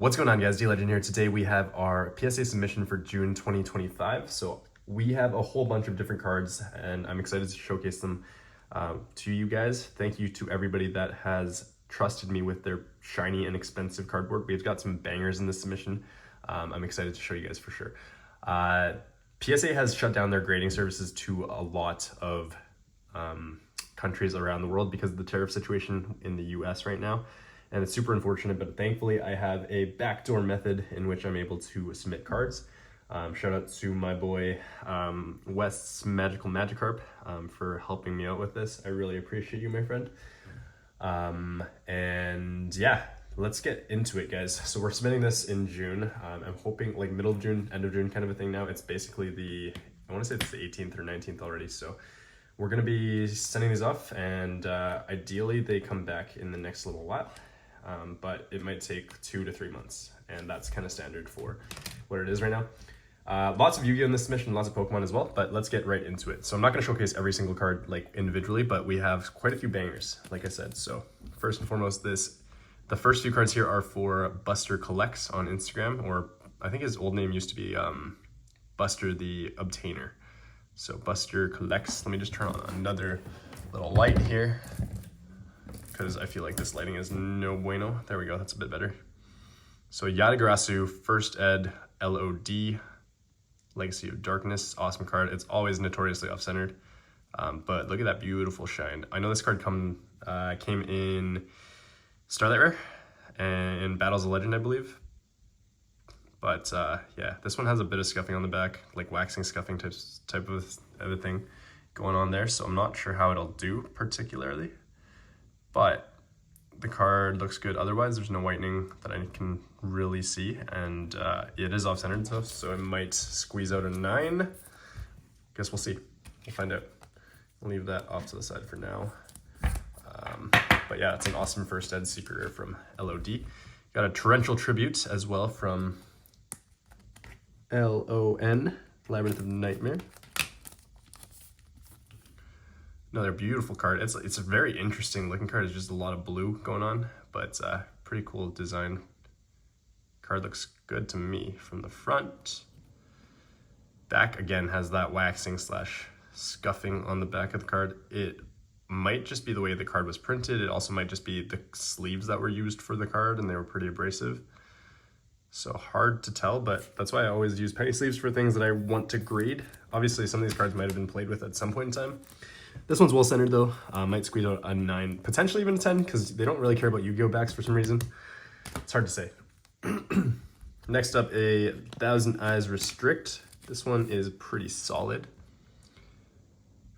What's going on, guys? DLegend here. Today we have our PSA submission for June 2025. So we have a whole bunch of different cards and I'm excited to showcase them to you guys. Thank you to everybody that has trusted me with their shiny and expensive cardboard. We've got some bangers in this submission. I'm excited to show you guys for sure. PSA has shut down their grading services to a lot of countries around the world because of the tariff situation in the US right now. And it's super unfortunate, but thankfully I have a backdoor method in which I'm able to submit cards. Shout out to my boy West's Magical Magikarp for helping me out with this. I really appreciate you, my friend. And yeah, let's get into it, guys. So we're submitting this in June. I'm hoping like middle of June, end of June kind of a thing now. It's basically I want to say it's the 18th or 19th already. So we're going to be sending these off and ideally they come back in the next little while. But it might take 2 to 3 months, and that's kind of standard for what it is right now. Lots of Yu-Gi-Oh in this submission, lots of Pokemon as well, but let's get right into it. So I'm not going to showcase every single card like individually, but we have quite a few bangers, like I said. So first and foremost, the first few cards here are for Buster Collects on Instagram, or I think his old name used to be Buster the Obtainer. So Buster Collects. Let me just turn on another little light here, because I feel like this lighting is no bueno. There we go, that's a bit better. So Yatagarasu, First Ed, LOD, Legacy of Darkness, awesome card. It's always notoriously off-centered, but look at that beautiful shine. I know this card came in Starlight Rare and Battles of Legend, I believe. But yeah, this one has a bit of scuffing on the back, like waxing scuffing type of a thing going on there. So I'm not sure how it'll do particularly, but the card looks good. Otherwise, there's no whitening that I can really see, and it is off-centered stuff, so it might squeeze out a 9. Guess we'll see. We'll find out. I'll leave that off to the side for now. But yeah, it's an awesome First Ed Secret Rare from LOD. Got a Torrential Tribute as well from LON, Labyrinth of Nightmare. Another beautiful card. It's a very interesting looking card. It's just a lot of blue going on, but pretty cool design. Card looks good to me from the front. Back again has that waxing / scuffing on the back of the card. It might just be the way the card was printed. It also might just be the sleeves that were used for the card, and they were pretty abrasive. So hard to tell, but that's why I always use penny sleeves for things that I want to grade. Obviously, some of these cards might have been played with at some point in time. This one's well centered though. Might squeeze out a 9, potentially even a 10, because they don't really care about Yu-Gi-Oh backs for some reason. It's hard to say. Next up, a Thousand Eyes Restrict. This one is pretty solid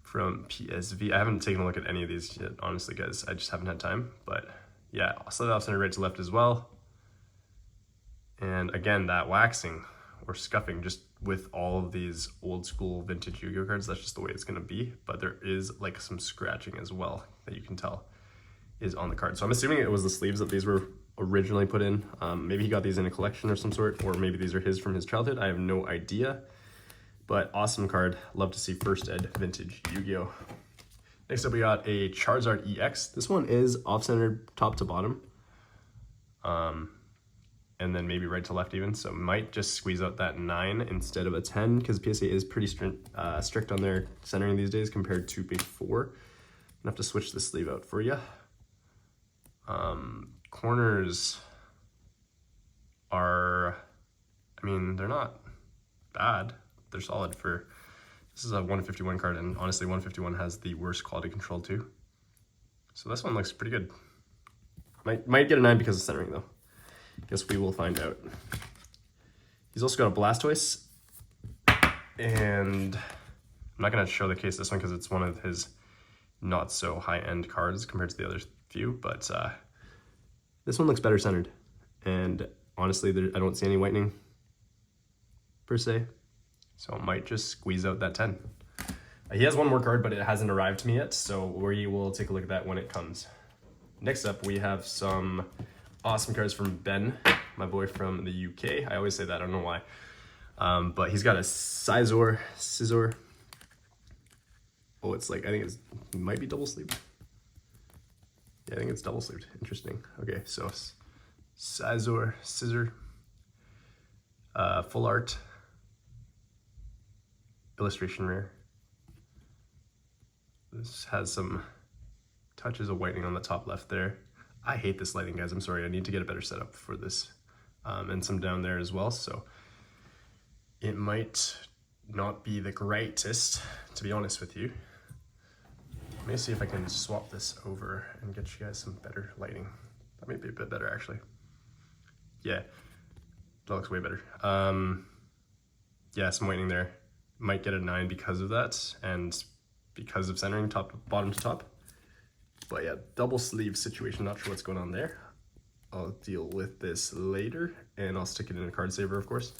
from PSV. I haven't taken a look at any of these yet, honestly, guys. I just haven't had time. But yeah, slightly off-center right to left as well. And again, that waxing or scuffing just with all of these old school vintage Yu-Gi-Oh cards, that's just the way it's going to be. But there is like some scratching as well that you can tell is on the card. So I'm assuming it was the sleeves that these were originally put in. Maybe he got these in a collection or some sort, or maybe these are his from his childhood. I have no idea, but awesome card. Love to see First Ed vintage Yu-Gi-Oh. Next up, we got a Charizard EX. This one is off-centered top to bottom. And then maybe right to left even, so might just squeeze out that 9 instead of a 10, because PSA is pretty strict on their centering these days compared to before. I'm gonna have to switch the sleeve out for you. Corners are, I mean, they're not bad. They're solid for, this is a 151 card, and honestly 151 has the worst quality control too. So this one looks pretty good. Might get a 9 because of centering though. Guess we will find out. He's also got a Blastoise, and I'm not going to show the case this one because it's one of his not so high-end cards compared to the other few, but this one looks better centered, and honestly I don't see any whitening per se, so it might just squeeze out that 10. He has one more card, but it hasn't arrived to me yet, so we will take a look at that when it comes. Next up, we have some awesome cards from Ben, my boy from the UK. I always say that, I don't know why. But he's got a Scizor. Oh, it's like, I think it might be double sleeved. Yeah, I think it's double sleeved. Interesting. Okay, so Scissor, full art, illustration rare. This has some touches of whitening on the top left there. I hate this lighting, guys. I'm sorry. I need to get a better setup for this. And some down there as well. So it might not be the greatest, to be honest with you. Let me see if I can swap this over and get you guys some better lighting. That might be a bit better, actually. Yeah, that looks way better. Yeah, some whitening there. Might get a 9 because of that, and because of centering bottom to top. But yeah, double sleeve situation, not sure what's going on there. I'll deal with this later, and I'll stick it in a card saver, of course.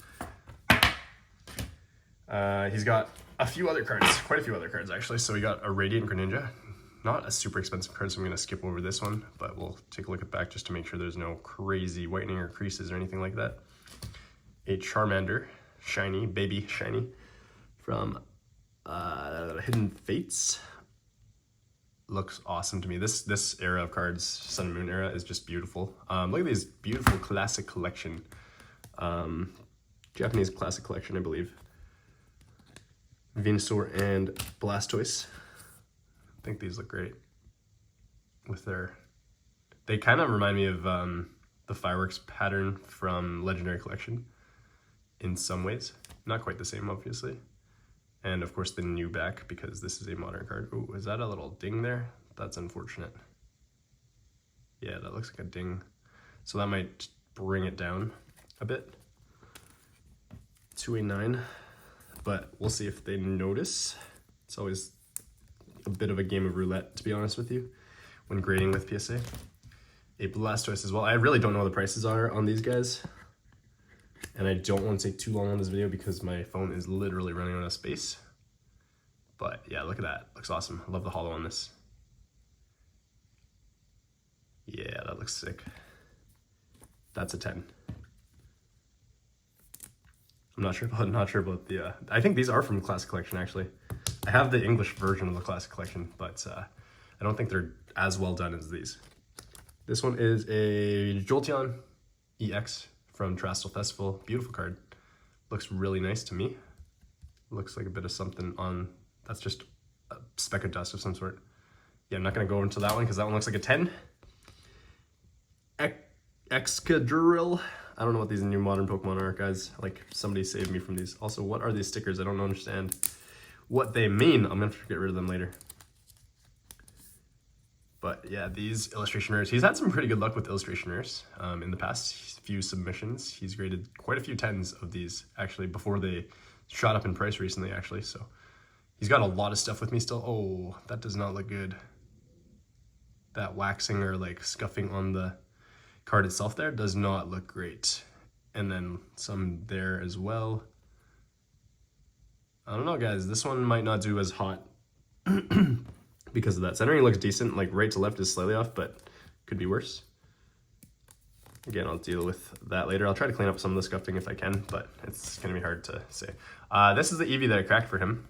He's got a few other cards, quite a few other cards actually. So we got a Radiant Greninja, not a super expensive card, so I'm gonna skip over this one, but we'll take a look at the back just to make sure there's no crazy whitening or creases or anything like that. A Charmander, shiny, baby shiny, from Hidden Fates. Looks awesome to me. This era of cards, Sun and Moon era, is just beautiful. Look at these beautiful classic collection, Japanese classic collection, I believe. Venusaur and Blastoise. I think these look great with their. They kind of remind me of the fireworks pattern from Legendary Collection in some ways. Not quite the same, obviously. And of course the new back, because this is a modern card. Ooh, is that a little ding there? That's unfortunate. Yeah, that looks like a ding. So that might bring it down a bit to a 9, but we'll see if they notice. It's always a bit of a game of roulette, to be honest with you, when grading with PSA. A Blastoise as well. I really don't know what the prices are on these guys, and I don't want to take too long on this video because my phone is literally running out of space. But yeah, look at that. Looks awesome. I love the holo on this. Yeah, that looks sick. That's a 10. I'm not sure about the, I think these are from the Classic Collection, actually. I have the English version of the Classic Collection, but I don't think they're as well done as these. This one is a Jolteon EX from Trastal Festival. Beautiful card. Looks really nice to me. Looks like a bit of something on, that's just a speck of dust of some sort. Yeah, I'm not gonna go into that one because that one looks like a 10. Excadrill. I don't know what these new modern Pokemon are, guys. Like, somebody save me from these. Also, what are these stickers? I don't understand what they mean. I'm gonna have to get rid of them later. But yeah, these illustration rares, he's had some pretty good luck with illustration rares in the past few submissions. He's graded quite a few 10s of these, actually, before they shot up in price recently, actually. So he's got a lot of stuff with me still. Oh, that does not look good. That waxing or like scuffing on the card itself there does not look great. And then some there as well. I don't know, guys. This one might not do as hot because of that. Centering looks decent. Like right to left is slightly off, but could be worse. Again, I'll deal with that later. I'll try to clean up some of the scuffing if I can, but it's going to be hard to say. This is the Eevee that I cracked for him.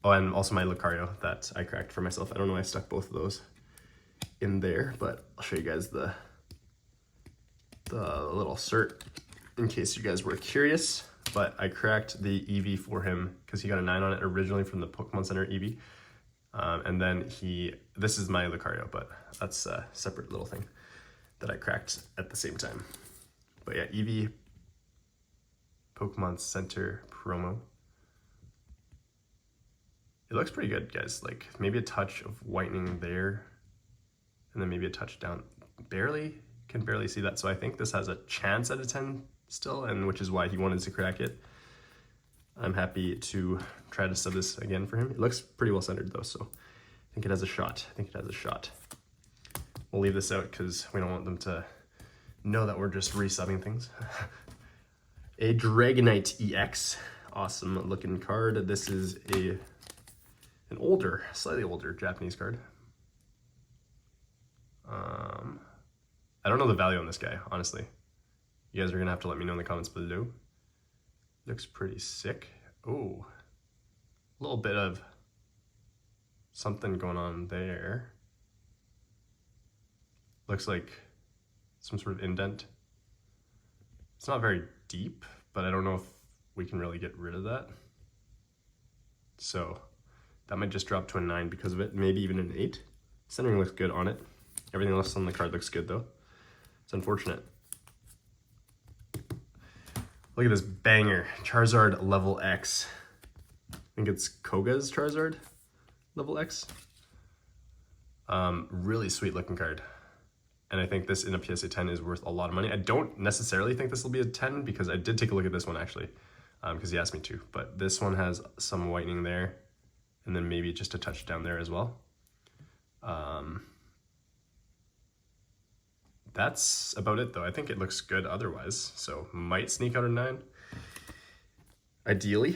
Oh, and also my Lucario that I cracked for myself. I don't know why I stuck both of those in there, but I'll show you guys the little cert in case you guys were curious. But I cracked the Eevee for him because he got a 9 on it originally from the Pokemon Center Eevee. And then this is my Lucario, but that's a separate little thing that I cracked at the same time. But yeah, Eevee Pokemon Center promo. It looks pretty good, guys. Like maybe a touch of whitening there, and then maybe a touch down. Can barely see that. So I think this has a chance at a 10 still, and which is why he wanted to crack it. I'm happy to try to sub this again for him. It looks pretty well centered though, so I think it has a shot. We'll leave this out because we don't want them to know that we're just resubbing things. A Dragonite EX, awesome looking card. This is an older, slightly older Japanese card. I don't know the value on this guy, honestly. You guys are gonna have to let me know in the comments below. Looks pretty sick. Oh, a little bit of something going on there. Looks like some sort of indent. It's not very deep, but I don't know if we can really get rid of that. So that might just drop to a 9 because of it, maybe even an 8. Centering looks good on it. Everything else on the card looks good though. It's unfortunate. Look at this banger, Charizard level X. I think it's Koga's Charizard level X. Really sweet looking card. And I think this in a PSA 10 is worth a lot of money. I don't necessarily think this will be a 10 because I did take a look at this one actually, because he asked me to. But this one has some whitening there, and then maybe just a touch down there as well. That's about it though. I think it looks good otherwise, so might sneak out a 9. Ideally.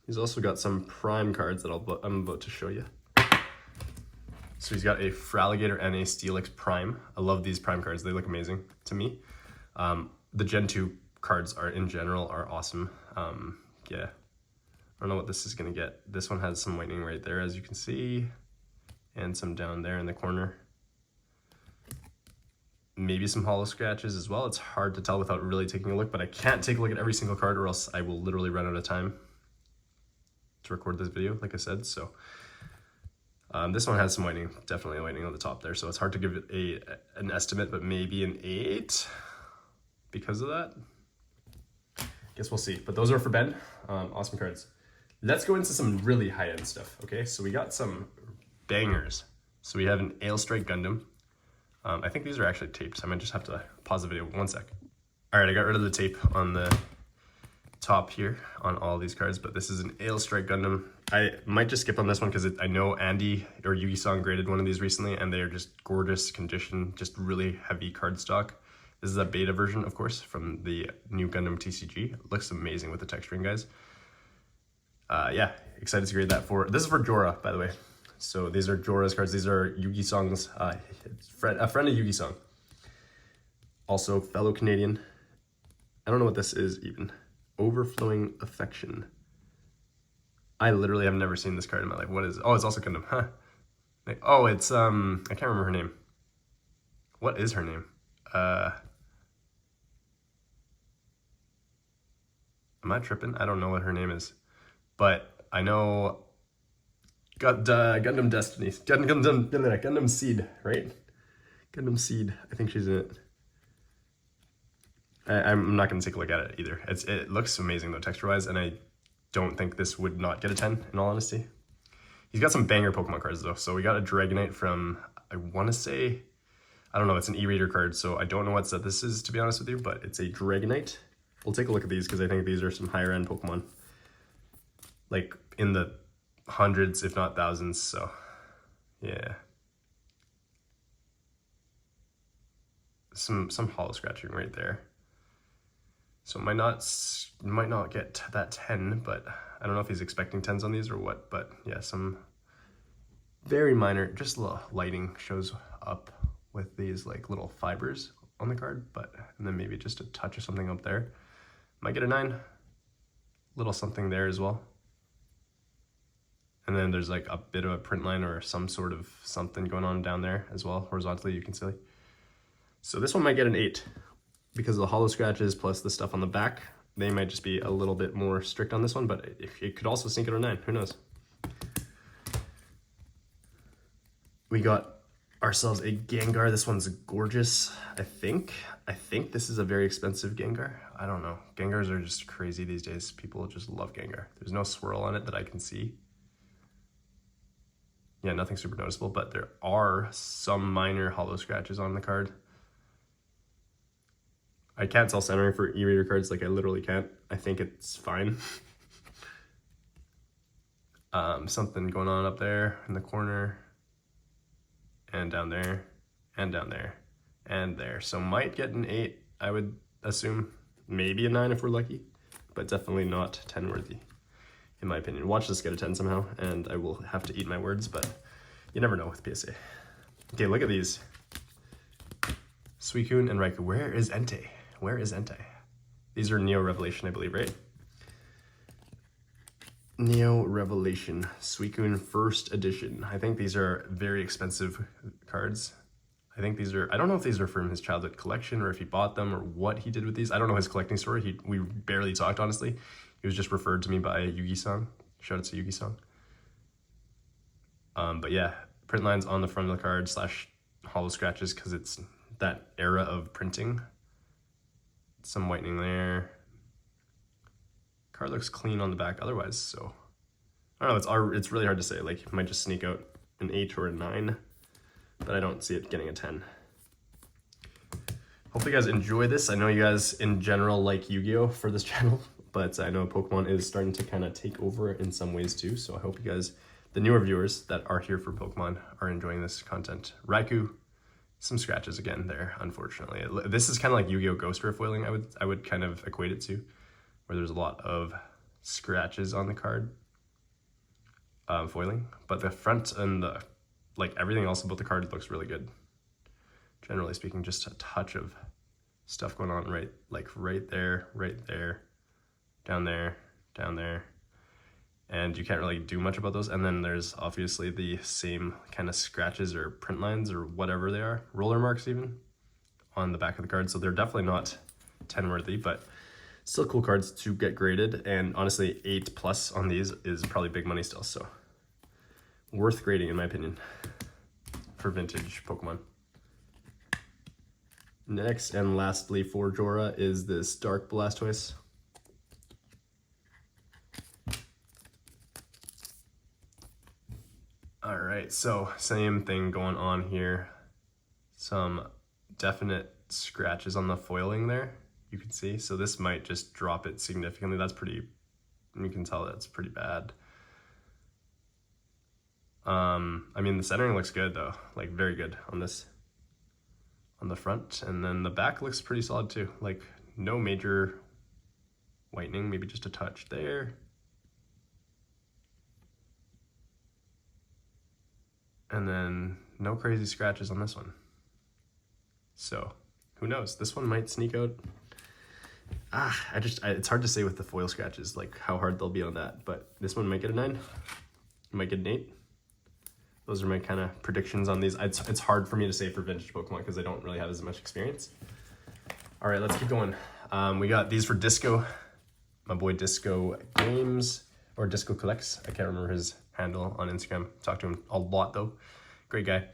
He's also got some prime cards that I'm about to show you. So he's got a Fraligator and a Steelix Prime. I love these Prime cards. They look amazing to me. The Gen 2 cards in general are awesome. Yeah, I don't know what this is gonna get. This one has some whitening right there, as you can see, and some down there in the corner. Maybe some hollow scratches as well. It's hard to tell without really taking a look, but I can't take a look at every single card or else I will literally run out of time to record this video, like I said. So this one has some whitening, definitely whitening on the top there. So it's hard to give it an estimate, but maybe an 8 because of that. Guess we'll see. But those are for Ben. Awesome cards. Let's go into some really high-end stuff, okay? So we got some bangers. So we have an Ailstrike Gundam. I think these are actually taped, so I might just have to pause the video 1 sec. All right, I got rid of the tape on the top here on all these cards, but this is an Ailstrike Gundam. I might just skip on this one because I know Andy or Yugi-san graded one of these recently, and they are just gorgeous condition, just really heavy card stock. This is a beta version, of course, from the new Gundam TCG. It looks amazing with the texturing, guys. Yeah, excited to grade that for. This is for Jorah, by the way. So these are Jorah's cards. These are Yugi-san's a friend of Yugi-san. Also fellow Canadian. I don't know what this is even. Overflowing Affection. I literally have never seen this card in my life. What is it? Oh, it's also Gundam. Huh. Oh, it's I can't remember her name. What is her name? Am I tripping? I don't know what her name is. But I know Gundam Destiny. Gundam Seed, right? Gundam Seed. I think she's in it. I'm not going to take a look at it either. It looks amazing though, texture-wise, and I don't think this would not get a 10, in all honesty. He's got some banger Pokemon cards though. So we got a Dragonite from, I want to say, I don't know, it's an e-reader card, so I don't know what set this is, to be honest with you, but it's a Dragonite. We'll take a look at these because I think these are some higher end Pokemon. Like in the hundreds, if not thousands, so yeah. Some hollow scratching right there. So might not get that 10, but I don't know if he's expecting 10s on these or what, but yeah, some very minor, just a little lighting shows up with these like little fibers on the card, and then maybe just a touch or something up there. Might get a 9, little something there as well. And then there's like a bit of a print line or some sort of something going on down there as well, horizontally, you can see. So this one might get an 8 because of the hollow scratches plus the stuff on the back. They might just be a little bit more strict on this one, but it could also sneak it a 9, who knows? We got ourselves a Gengar. This one's gorgeous, I think. I think this is a very expensive Gengar. I don't know. Gengars are just crazy these days. People just love Gengar. There's no swirl on it that I can see. Yeah, nothing super noticeable, but there are some minor hollow scratches on the card. I can't tell centering for e-reader cards, like I literally can't. I think it's fine. Something going on up there in the corner, and down there, and down there, and there. So might get an 8, I would assume. Maybe a 9 if we're lucky, but definitely not 10 worthy, in my opinion. Watch this get a 10 somehow, and I will have to eat my words, but you never know with PSA. Okay, look at these. Suicune and Raikou. Where is Entei? Where is Entei? These are Neo Revelation, I believe, right? Neo Revelation, Suicune First Edition. I think these are very expensive cards. I think these are, I don't know if these are from his childhood collection or if he bought them or what he did with these. I don't know his collecting story. We barely talked, honestly. He was just referred to me by Yugi-san. Shout out to Yugi-san. But yeah, print lines on the front of the card / hollow scratches because it's that era of printing. Some whitening there. Card looks clean on the back otherwise, so I don't know, it's really hard to say. Like, it might just sneak out an 8 or a 9, but I don't see it getting a 10. Hopefully you guys enjoy this. I know you guys in general like Yu-Gi-Oh for this channel, but I know Pokemon is starting to kind of take over in some ways too, so I hope you guys, the newer viewers that are here for Pokemon, are enjoying this content. Raikou, some scratches again there, unfortunately. This is kind of like Yu-Gi-Oh Ghost Rare foiling, I would kind of equate it to, where there's a lot of scratches on the card foiling, but the front and the, like, everything else about the card looks really good. Generally speaking, just a touch of stuff going on right there, down there, and you can't really do much about those. And then there's obviously the same kind of scratches or print lines or whatever they are, roller marks even, on the back of the card. So they're definitely not 10 worthy, but still cool cards to get graded. And honestly, 8+ on these is probably big money still, so worth grading in my opinion for vintage Pokemon. Next and lastly for Jorah is this Dark Blastoise. All right, so same thing going on here. Some definite scratches on the foiling there, you can see. So this might just drop it significantly. That's pretty, you can tell that's pretty bad. I mean, the centering looks good though, like very good on this, on the front, and then the back looks pretty solid too. Like no major whitening, maybe just a touch there. And then no crazy scratches on this one. So who knows? This one might sneak out. It's hard to say with the foil scratches, like how hard they'll be on that, but this one might get a 9, might get an 8. Those are my kind of predictions on these. It's hard for me to say for vintage Pokemon because I don't really have as much experience. All right, let's keep going. We got these for Disco, my boy Disco Games, or Disco Collects. I can't remember his handle on Instagram. Talked to him a lot though. Great guy,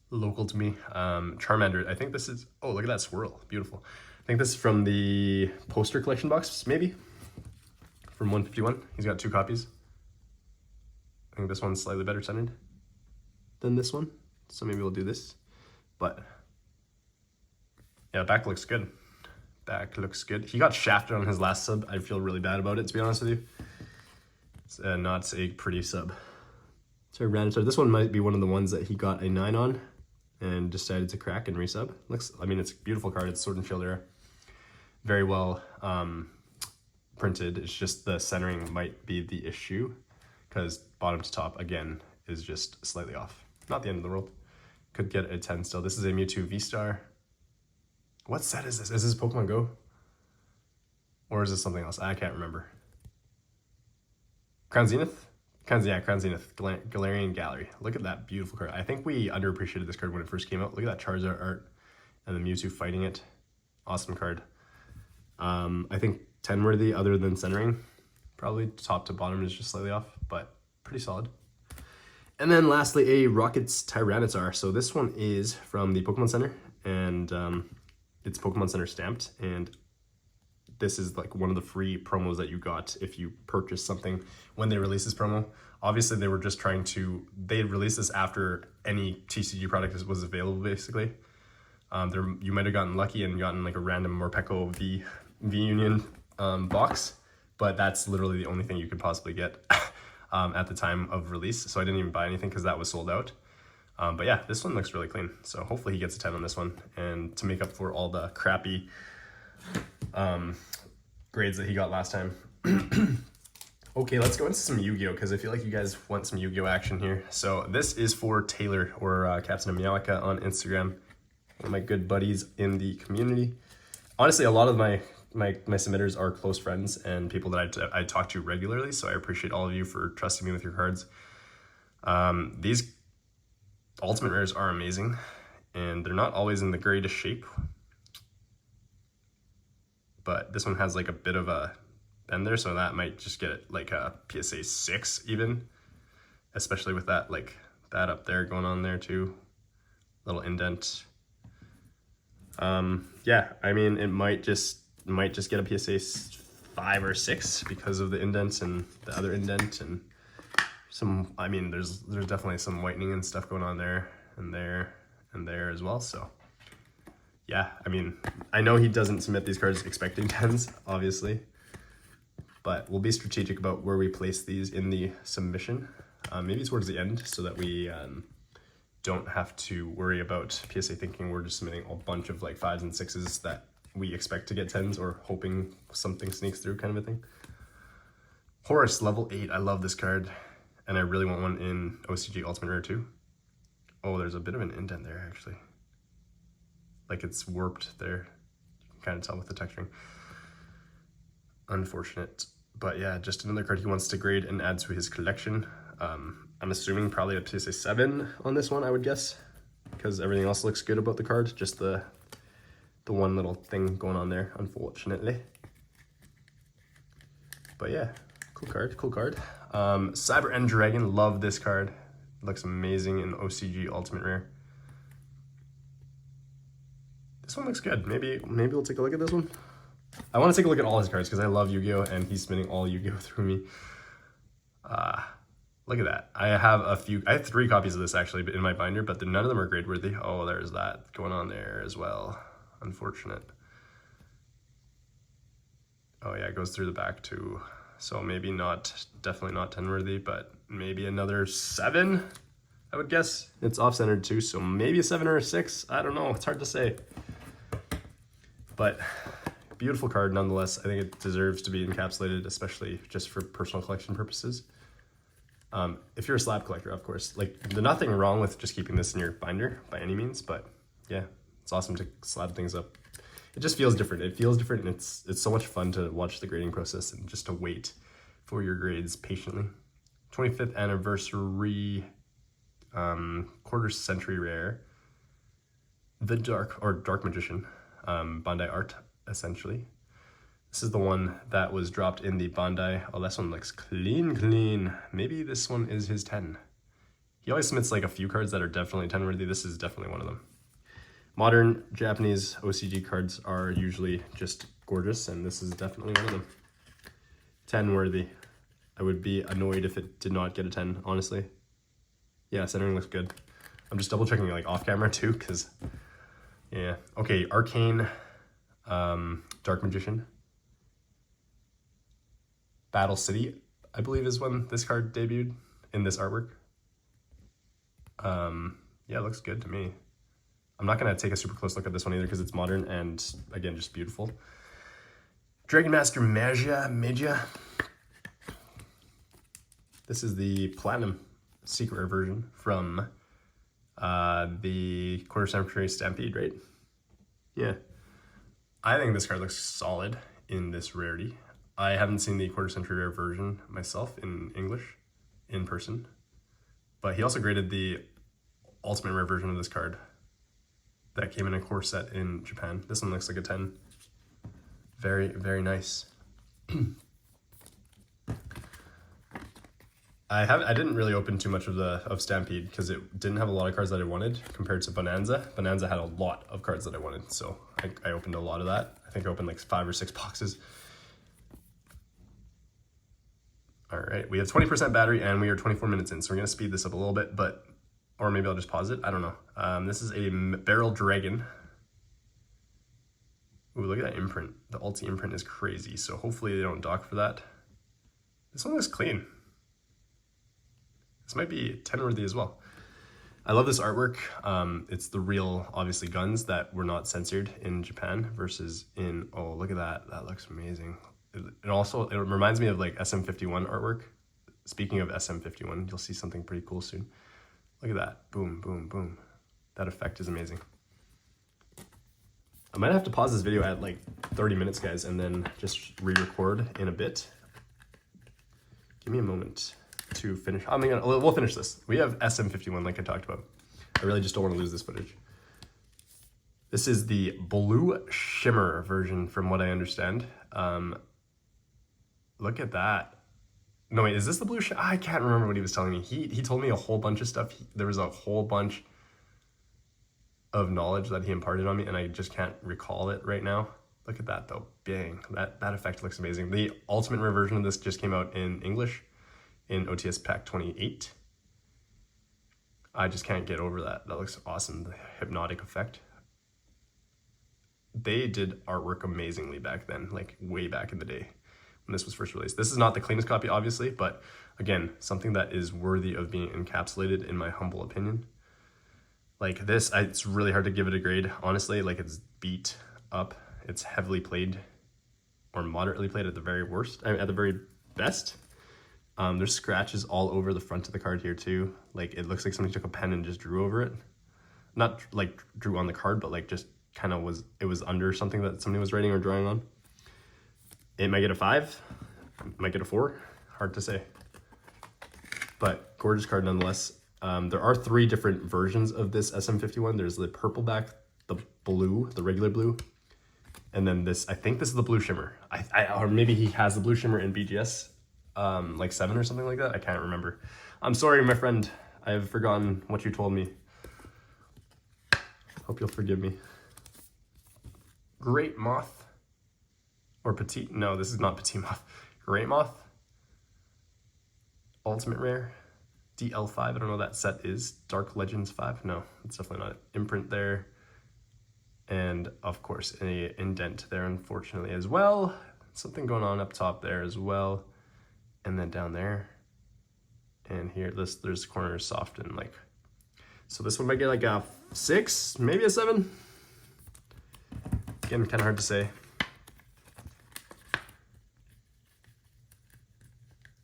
local to me. Charmander, I think this is, oh, look at that swirl, beautiful. I think this is from the poster collection box, maybe, from 151. He's got 2 copies. I think this one's slightly better centered than this one, so maybe we'll do this. But yeah, back looks good. Back looks good. He got shafted on his last sub. I feel really bad about it, to be honest with you. It's not a pretty sub. So this one might be one of the ones that he got a 9 on and decided to crack and resub. Looks, I mean, it's a beautiful card. It's Sword and Shield era. Very well printed. It's just the centering might be the issue because bottom to top, again, is just slightly off. Not the end of the world. Could get a 10 still. This is a Mewtwo V-Star. What set is this? Is this Pokemon Go? Or is this something else? I can't remember. Crown Zenith? Crown Zenith. Galarian Gallery. Look at that beautiful card. I think we underappreciated this card when it first came out. Look at that Charizard art and the Mewtwo fighting it. Awesome card. I think 10 worthy other than centering. Probably top to bottom is just slightly off, but pretty solid. And then lastly, a Rockets Tyranitar. So this one is from the Pokemon Center, and it's Pokemon Center stamped, and this is like one of the free promos that you got if you purchased something when they released this promo. Obviously, they were just trying to, they released this after any TCG product was available, basically. You might have gotten lucky and gotten like a random Morpeko V-Union box, but that's literally the only thing you could possibly get at the time of release. So I didn't even buy anything because that was sold out. But yeah, this one looks really clean. So hopefully he gets a 10 on this one, and to make up for all the crappy grades that he got last time. Okay, let's go into some Yu-Gi-Oh! Because I feel like you guys want some Yu-Gi-Oh! Action here. So this is for Taylor, or Captain of Meowika on Instagram. One of my good buddies in the community. Honestly, a lot of my submitters are close friends and people that I talk to regularly, so I appreciate all of you for trusting me with your cards. These Ultimate Rares are amazing, and they're not always in the greatest shape. But this one has like a bit of a bend there, so that might just get like a PSA 6 even, especially with that like that up there going on there too, little indent. Yeah, I mean it might just get a PSA 5 or 6 because of the indents and the other indent and some. I mean there's definitely some whitening and stuff going on there and there and there as well. So yeah, I mean, I know he doesn't submit these cards expecting 10s, obviously, but we'll be strategic about where we place these in the submission, maybe towards the end, so that we don't have to worry about PSA thinking we're just submitting a bunch of like 5s and 6s that we expect to get 10s or hoping something sneaks through kind of a thing. Horus, level 8. I love this card, and I really want one in OCG Ultimate Rare too. Oh, there's a bit of an indent there, actually. Like it's warped there. You can kind of tell with the texturing. Unfortunate. But yeah, just another card he wants to grade and add to his collection. I'm assuming probably a PSA 7 on this one, I would guess, because everything else looks good about the card. Just the one little thing going on there, unfortunately. But yeah, cool card, cool card. Cyber End Dragon, love this card. Looks amazing in OCG Ultimate Rare. This one looks good. Maybe we'll take a look at this one. I want to take a look at all his cards because I love Yu-Gi-Oh! And he's spinning all Yu-Gi-Oh! Through me. Look at that. I have 3 copies of this actually in my binder, but none of them are grade worthy. Oh, there's that going on there as well. Unfortunate. Oh yeah, it goes through the back too. So maybe not, definitely not 10 worthy, but maybe another 7, I would guess. It's off-centered too, so maybe a 7 or a 6. I don't know, it's hard to say. But beautiful card nonetheless. I think it deserves to be encapsulated, especially just for personal collection purposes. If you're a slab collector, of course. Like, there's nothing wrong with just keeping this in your binder by any means, but yeah, it's awesome to slab things up. It just feels different. It feels different, and it's so much fun to watch the grading process and just to wait for your grades patiently. 25th anniversary, quarter century rare. The Dark Magician, Bandai Art, essentially. This is the one that was dropped in the Bandai. Oh, this one looks clean. Maybe this one is his 10. He always submits like a few cards that are definitely 10 worthy. This is definitely one of them. Modern Japanese OCG cards are usually just gorgeous, and this is definitely one of them. 10 worthy. I would be annoyed if it did not get a 10, honestly. Yeah, centering looks good. I'm just double checking like off camera too, because yeah. Okay, Arcane, Dark Magician. Battle City, I believe, is when this card debuted in this artwork. Yeah, it looks good to me. I'm not going to take a super close look at this one either because it's modern and, again, just beautiful. Dragon Master Magia. This is the Platinum Secret Rare version from the Quarter Century Stampede, right? Yeah. I think this card looks solid in this rarity. I haven't seen the Quarter Century Rare version myself in English, in person. But he also graded the Ultimate Rare version of this card that came in a core set in Japan. This one looks like a 10. Very, very nice. I didn't really open too much of Stampede because it didn't have a lot of cards that I wanted compared to Bonanza. Bonanza had a lot of cards that I wanted, so I opened a lot of that. I think I opened like 5 or 6 boxes. All right, we have 20% battery and we are 24 minutes in, so we're gonna speed this up a little bit, or maybe I'll just pause it, I don't know. This is a Barrel Dragon. Ooh, look at that imprint. The Ulti imprint is crazy, so hopefully they don't dock for that. This one looks clean. This might be 10 worthy as well. I love this artwork. It's the real, obviously, guns that were not censored in Japan versus in, oh, look at that. That looks amazing. It reminds me of like SM51 artwork. Speaking of SM51, you'll see something pretty cool soon. Look at that. Boom, boom, boom. That effect is amazing. I might have to pause this video at like 30 minutes, guys, and then just re-record in a bit. Give me a moment to finish. We'll finish this. We have SM51 like I talked about. I really just don't want to lose this footage. This is the Blue Shimmer version from what I understand. Look at that. No, wait, is this the Blue Shimmer? I can't remember what he was telling me. He told me a whole bunch of stuff. There was a whole bunch of knowledge that he imparted on me, and I just can't recall it right now. Look at that though, bang. That effect looks amazing. The Ultimate Rare version of this just came out in English in OTS Pack 28. I just can't get over that. That looks awesome, the hypnotic effect. They did artwork amazingly back then, like way back in the day when this was first released. This is not the cleanest copy, obviously, but again, something that is worthy of being encapsulated in my humble opinion. Like this, it's really hard to give it a grade, honestly. Like it's beat up. It's heavily played or moderately played at the very worst, at the very best. There's scratches all over the front of the card here too. Like it looks like somebody took a pen and just drew over it. Not like drew on the card, but like just kind of was under something that somebody was writing or drawing on. It might get a 5, might get a 4, hard to say. But gorgeous card nonetheless. There are 3 different versions of this SM51. There's the purple back, the blue, the regular blue, and then this, I think this is the Blue Shimmer. Or maybe he has the Blue Shimmer in BGS, like 7 or something like that. I can't remember. I'm sorry, my friend. I have forgotten what you told me. Hope you'll forgive me. Great Moth. Or Petite, no, this is not Petite Moth. Great Moth. Ultimate Rare. DL5, I don't know what that set is. Dark Legends 5, no, it's definitely not. Imprint there. And of course, an indent there, unfortunately, as well. Something going on up top there as well. And then down there. And here, there's corners soft and like, so this one might get like a 6, maybe a 7. Again, kind of hard to say.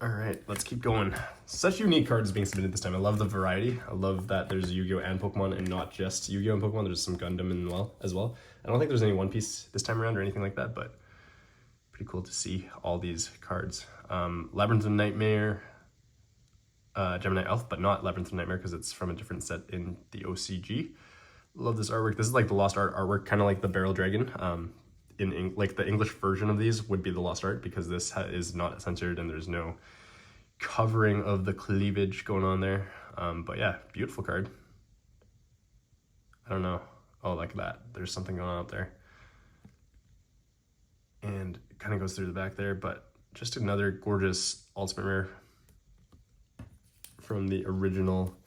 All right, let's keep going. Such unique cards being submitted this time. I love the variety. I love that there's Yu-Gi-Oh! And Pokemon, and not just Yu-Gi-Oh! And Pokemon. There's some Gundam as well. I don't think there's any One Piece this time around or anything like that, but pretty cool to see all these cards. Labyrinth of Nightmare, Gemini Elf, but not Labyrinth of Nightmare because it's from a different set in the OCG. Love this artwork. This is like the Lost Art artwork, kind of like the Barrel Dragon. Like the English version of these would be the Lost Art because this is not censored and there's no covering of the cleavage going on there. But yeah, beautiful card. I don't know. Oh, like that. There's something going on up there. And it kind of goes through the back there, but just another gorgeous Ultimate Rare from the original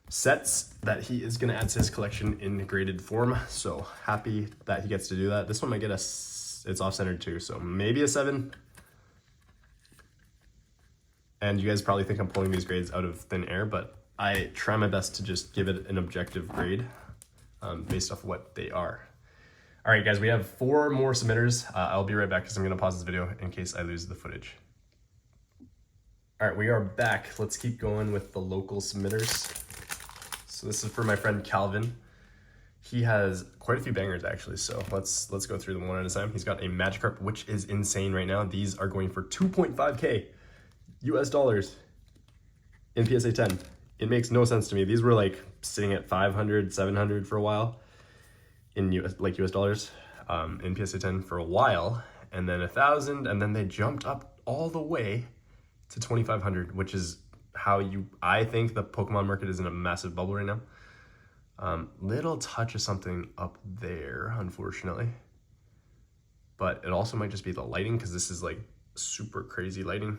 sets that he is going to add to his collection in graded form. So happy that he gets to do that. This one might get it's off-centered too, so maybe a 7. And you guys probably think I'm pulling these grades out of thin air, but I try my best to just give it an objective grade based off what they are. All right, guys, we have 4 more submitters. I'll be right back because I'm going to pause this video in case I lose the footage. All right, we are back. Let's keep going with the local submitters. So this is for my friend Calvin. He has quite a few bangers actually, so let's go through them one at a time. He's got a Magikarp, which is insane right now. These are going for 2.5K US dollars in PSA 10. It makes no sense to me. These were like sitting at 500, 700 for a while in US dollars in PSA 10 for a while, and then 1,000, and then they jumped up all the way to 2,500, which is how I think the Pokemon market is in a massive bubble right now. Little touch of something up there, unfortunately. But it also might just be the lighting, because this is like super crazy lighting.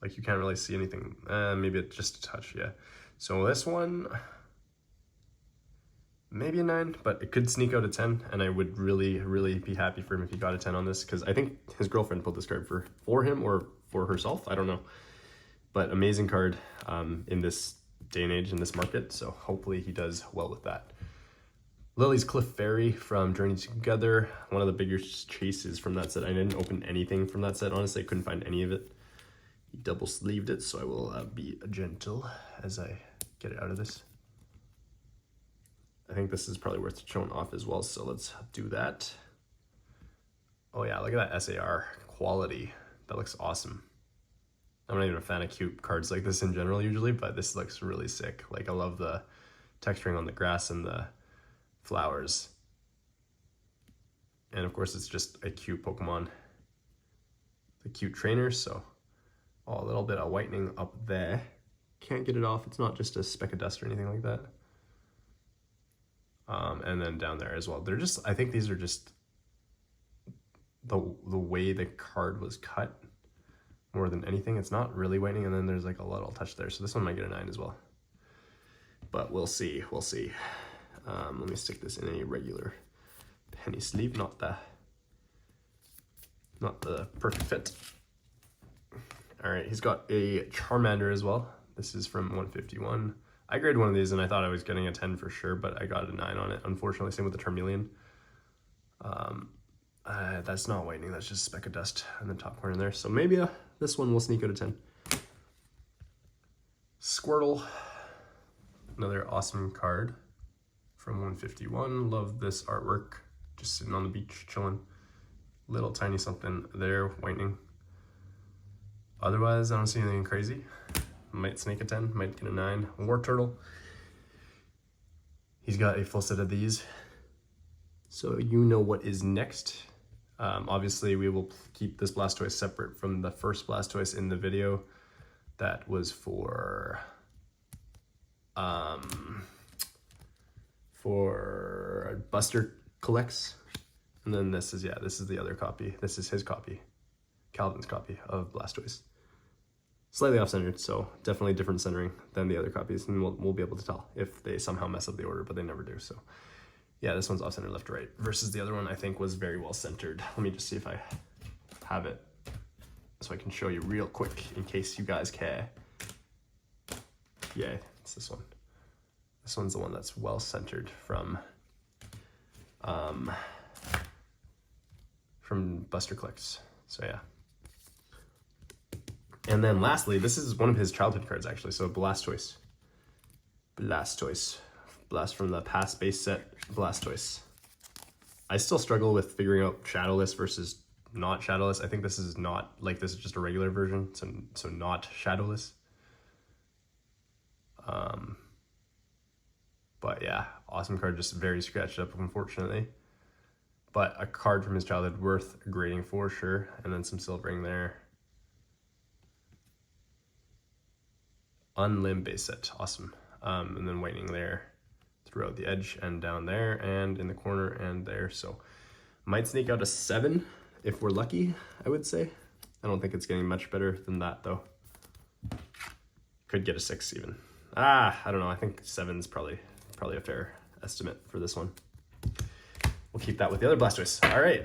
Like you can't really see anything. Maybe it's just a touch, yeah. So this one, maybe a 9, but it could sneak out a 10, and I would really, really be happy for him if he got a 10 on this, because I think his girlfriend pulled this card for him or for herself, I don't know. But amazing card in this day and age, in this market, so hopefully he does well with that. Lily's Cliff Fairy from Journey Together, one of the bigger chases from that set. I didn't open anything from that set, honestly. I couldn't find any of it. He double sleeved it, so I will be gentle as I get it out of this. I think this is probably worth showing off as well, so let's do that. Oh yeah, look at that SAR quality. That looks awesome. I'm not even a fan of cute cards like this in general usually, but this looks really sick. Like I love the texturing on the grass and the flowers. And of course, it's just a cute Pokemon, the cute trainer. So a little bit of whitening up there. Can't get it off. It's not just a speck of dust or anything like that. And then down there as well. They're just, I think these are just the way the card was cut more than anything. It's not really whitening, and then there's like a little touch there. So this one might get a 9 as well. But we'll see, we'll see. Let me stick this in a regular penny sleeve, not the perfect fit. All right, he's got a Charmander as well. This is from 151. I graded one of these and I thought I was getting a 10 for sure, but I got a 9 on it. Unfortunately, same with the Charmeleon. That's not whitening, that's just a speck of dust in the top corner there. So maybe this one will sneak out a 10. Squirtle, another awesome card from 151. Love this artwork. Just sitting on the beach, chilling. Little tiny something there, whitening. Otherwise, I don't see anything crazy. Might sneak a 10, might get a 9. War Turtle. He's got a full set of these. So you know what is next. Obviously, we will keep this Blastoise separate from the first Blastoise in the video. That was for Buster Collects. And then this is, yeah, this is the other copy. This is his copy, Calvin's copy of Blastoise. Slightly off-centered, so definitely different centering than the other copies, and we'll be able to tell if they somehow mess up the order, but they never do. So yeah, this one's off-centered left to right, versus the other one I think was very well centered. Let me just see if I have it so I can show you real quick in case you guys care. Yeah, it's this one. This one's the one that's well centered from Buster Clicks. So yeah. And then lastly, this is one of his childhood cards actually. So Blastoise. Blast from the past base set, Blastoise. I still struggle with figuring out Shadowless versus not Shadowless. I think this is not, like this is just a regular version, so not Shadowless. But yeah, awesome card, just very scratched up unfortunately. But a card from his childhood worth grading for sure. And then some silvering there. Unlimb base set, awesome. And then whitening there throughout the edge and down there and in the corner and there. So might sneak out a 7 if we're lucky, I would say. I don't think it's getting much better than that though. Could get a 6 even. I don't know, I think 7's probably a fair estimate for this one. We'll keep that with the other Blastoise. All right,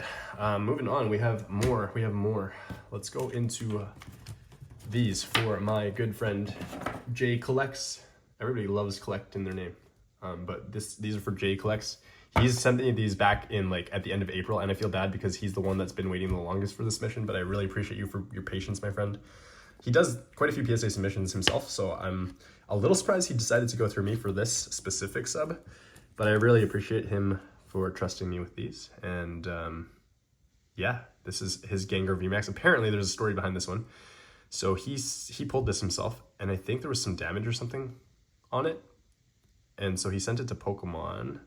moving on, we have more. Let's go into these for my good friend Jay Collects. Everybody loves collecting their name, but these are for Jay Collects. He's sent me these back in like at the end of April, and I feel bad because he's the one that's been waiting the longest for this mission, but I really appreciate you for your patience, my friend. He does quite a few PSA submissions himself, so I'm a little surprised he decided to go through me for this specific sub, but I really appreciate him for trusting me with these. And yeah, this is his Gengar VMAX. Apparently there's a story behind this one. So he pulled this himself, and I think there was some damage or something on it. And so he sent it to Pokemon,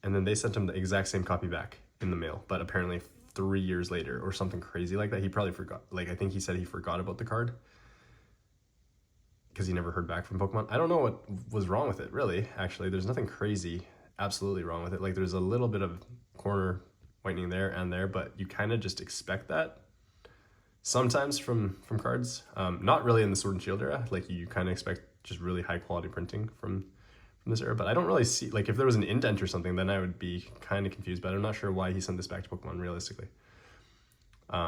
and then they sent him the exact same copy back in the mail, but apparently 3 years later or something crazy like that. He probably forgot. Like, I think he said he forgot about the card because he never heard back from Pokemon. I don't know what was wrong with it, really. Actually, there's nothing crazy absolutely wrong with it. Like, there's a little bit of corner whitening there and there, but you kind of just expect that sometimes from cards. Not really in the Sword and Shield era. Like, you kind of expect just really high quality printing from this era, but I don't really see, like, if there was an indent or something, then I would be kind of confused, but I'm not sure why he sent this back to Pokemon realistically.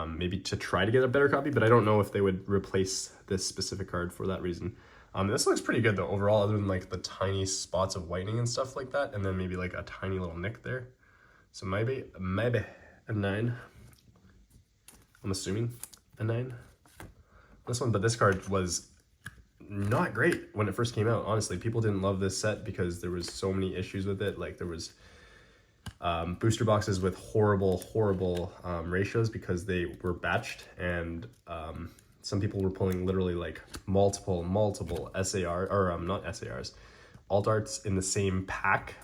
Maybe to try to get a better copy, but I don't know if they would replace this specific card for that reason. This looks pretty good though overall, other than like the tiny spots of whitening and stuff like that, and then maybe like a tiny little nick there. So maybe a 9. I'm assuming a 9. This one, but this card was not great when it first came out. Honestly, people didn't love this set because there was so many issues with it. Like, there was booster boxes with horrible ratios because they were batched, and some people were pulling literally like multiple SAR, or not SARs, alt arts in the same pack,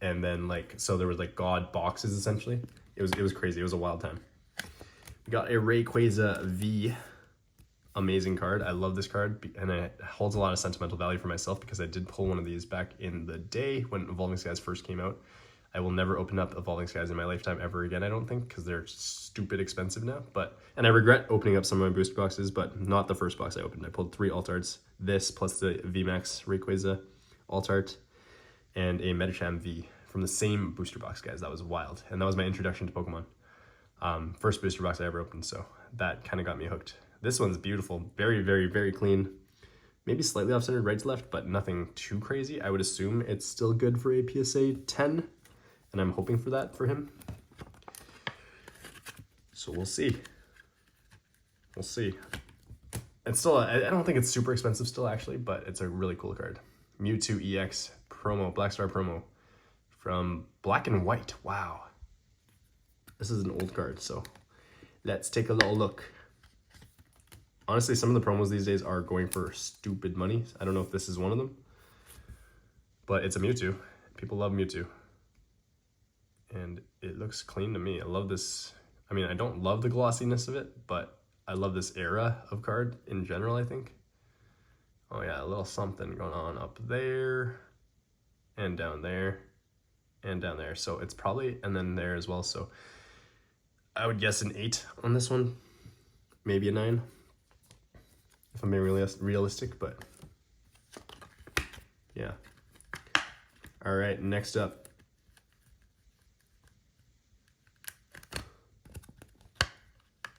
and then like, so there was like God boxes essentially. It was crazy. It was a wild time. We got a Rayquaza V. Amazing card. I love this card, and it holds a lot of sentimental value for myself because I did pull one of these back in the day when Evolving Skies first came out. I will never open up Evolving Skies in my lifetime ever again, I don't think, because they're stupid expensive now. And I regret opening up some of my booster boxes, but not the first box I opened. I pulled 3 alt arts, this plus the VMAX Rayquaza alt art, and a Medicham V from the same booster box, guys. That was wild, and that was my introduction to Pokemon. First booster box I ever opened, so that kind of got me hooked. This one's beautiful, very, very, very clean. Maybe slightly off-centered right to left, but nothing too crazy. I would assume it's still good for a PSA 10, and I'm hoping for that for him. So we'll see. We'll see. It's still, I don't think it's super expensive still actually, but it's a really cool card. Mewtwo EX promo, Black Star promo from Black and White. Wow. This is an old card, so let's take a little look. Honestly, some of the promos these days are going for stupid money. I don't know if this is one of them, but it's a Mewtwo. People love Mewtwo. And it looks clean to me. I love this. I mean, I don't love the glossiness of it, but I love this era of card in general, I think. Oh yeah, a little something going on up there and down there and down there. So it's probably, and then there as well. So I would guess an 8 on this one, maybe a 9. If I'm being realistic, but yeah. All right, next up.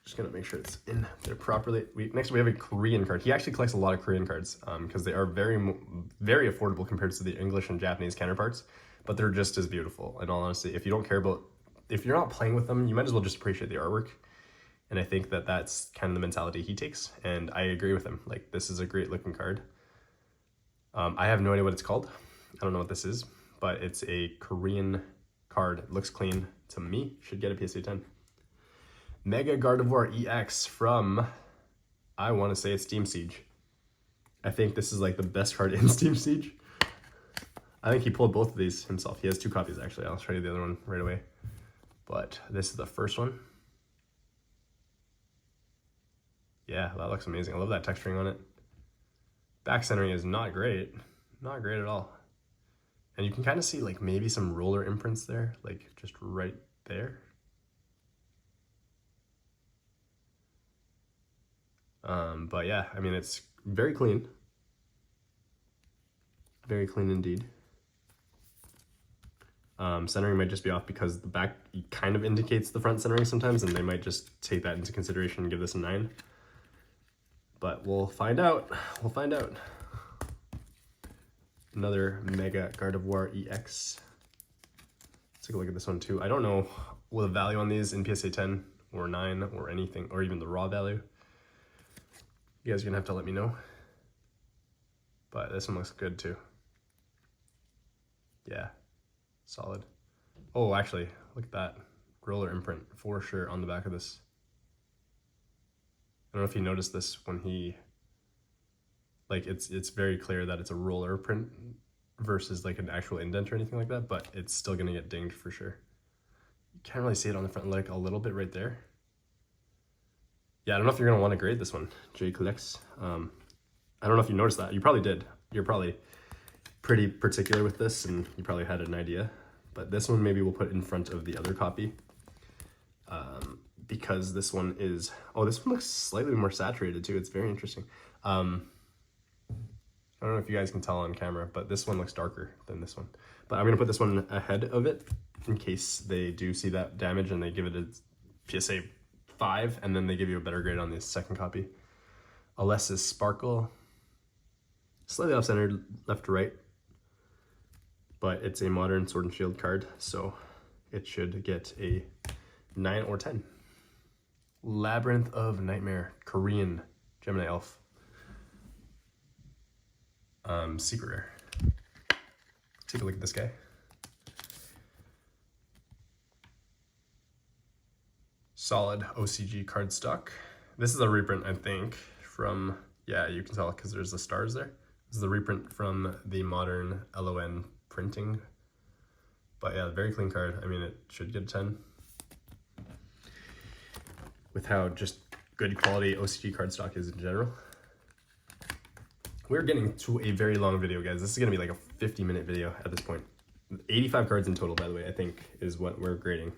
Just gonna make sure it's in there properly. Next we have a Korean card. He actually collects a lot of Korean cards because they are very affordable compared to the English and Japanese counterparts, but they're just as beautiful. In all honesty, if you don't care about, if you're not playing with them, you might as well just appreciate the artwork. And I think that that's kind of the mentality he takes, and I agree with him. Like, this is a great looking card. I have no idea what it's called. I don't know what this is, but it's a Korean card. It looks clean to me. Should get a PSA 10. Mega Gardevoir EX from, I want to say it's Steam Siege. I think this is like the best card in Steam Siege. I think he pulled both of these himself. He has 2 copies actually. I'll show you the other one right away. But this is the first one. Yeah, that looks amazing. I love that texturing on it. Back centering is not great. Not great at all. And you can kind of see like maybe some roller imprints there, like just right there. But yeah, I mean, it's very clean. Very clean indeed. Centering might just be off because the back kind of indicates the front centering sometimes, and they might just take that into consideration and give this a 9. But we'll find out. We'll find out. Another Mega Gardevoir EX. Let's take a look at this one too. I don't know what the value on these in PSA 10 or 9 or anything, or even the raw value. You guys are gonna have to let me know. But this one looks good too. Yeah, solid. Oh, actually, look at that. Roller imprint for sure on the back of this. I don't know if you noticed this when he, like, it's very clear that it's a roller print versus like an actual indent or anything like that, but it's still gonna get dinged for sure. You can't really see it on the front, like a little bit right there. Yeah, I don't know if you're gonna want to grade this one, Jay Collects. I don't know if you noticed that. You probably did. You're probably pretty particular with this, and you probably had an idea. But this one maybe we'll put in front of the other copy. Because this one is, oh, this one looks slightly more saturated too. It's very interesting. I don't know if you guys can tell on camera, but this one looks darker than this one. But I'm gonna put this one ahead of it in case they do see that damage and they give it a PSA 5, and then they give you a better grade on the second copy. Alessis Sparkle, slightly off-centered left to right, but it's a modern Sword and Shield card, so it should get a 9 or 10. Labyrinth of Nightmare, Korean Gemini Elf. Secret rare. Take a look at this guy. Solid OCG cardstock. This is a reprint, I think, from, yeah, you can tell because there's the stars there. This is the reprint from the modern LON printing But yeah, very clean card. I mean, it should get a 10. With how just good quality OCG card stock is in general. We're getting to a very long video, guys. This is gonna be like a 50-minute video at this point. 85 cards in total, by the way, I think is what we're grading.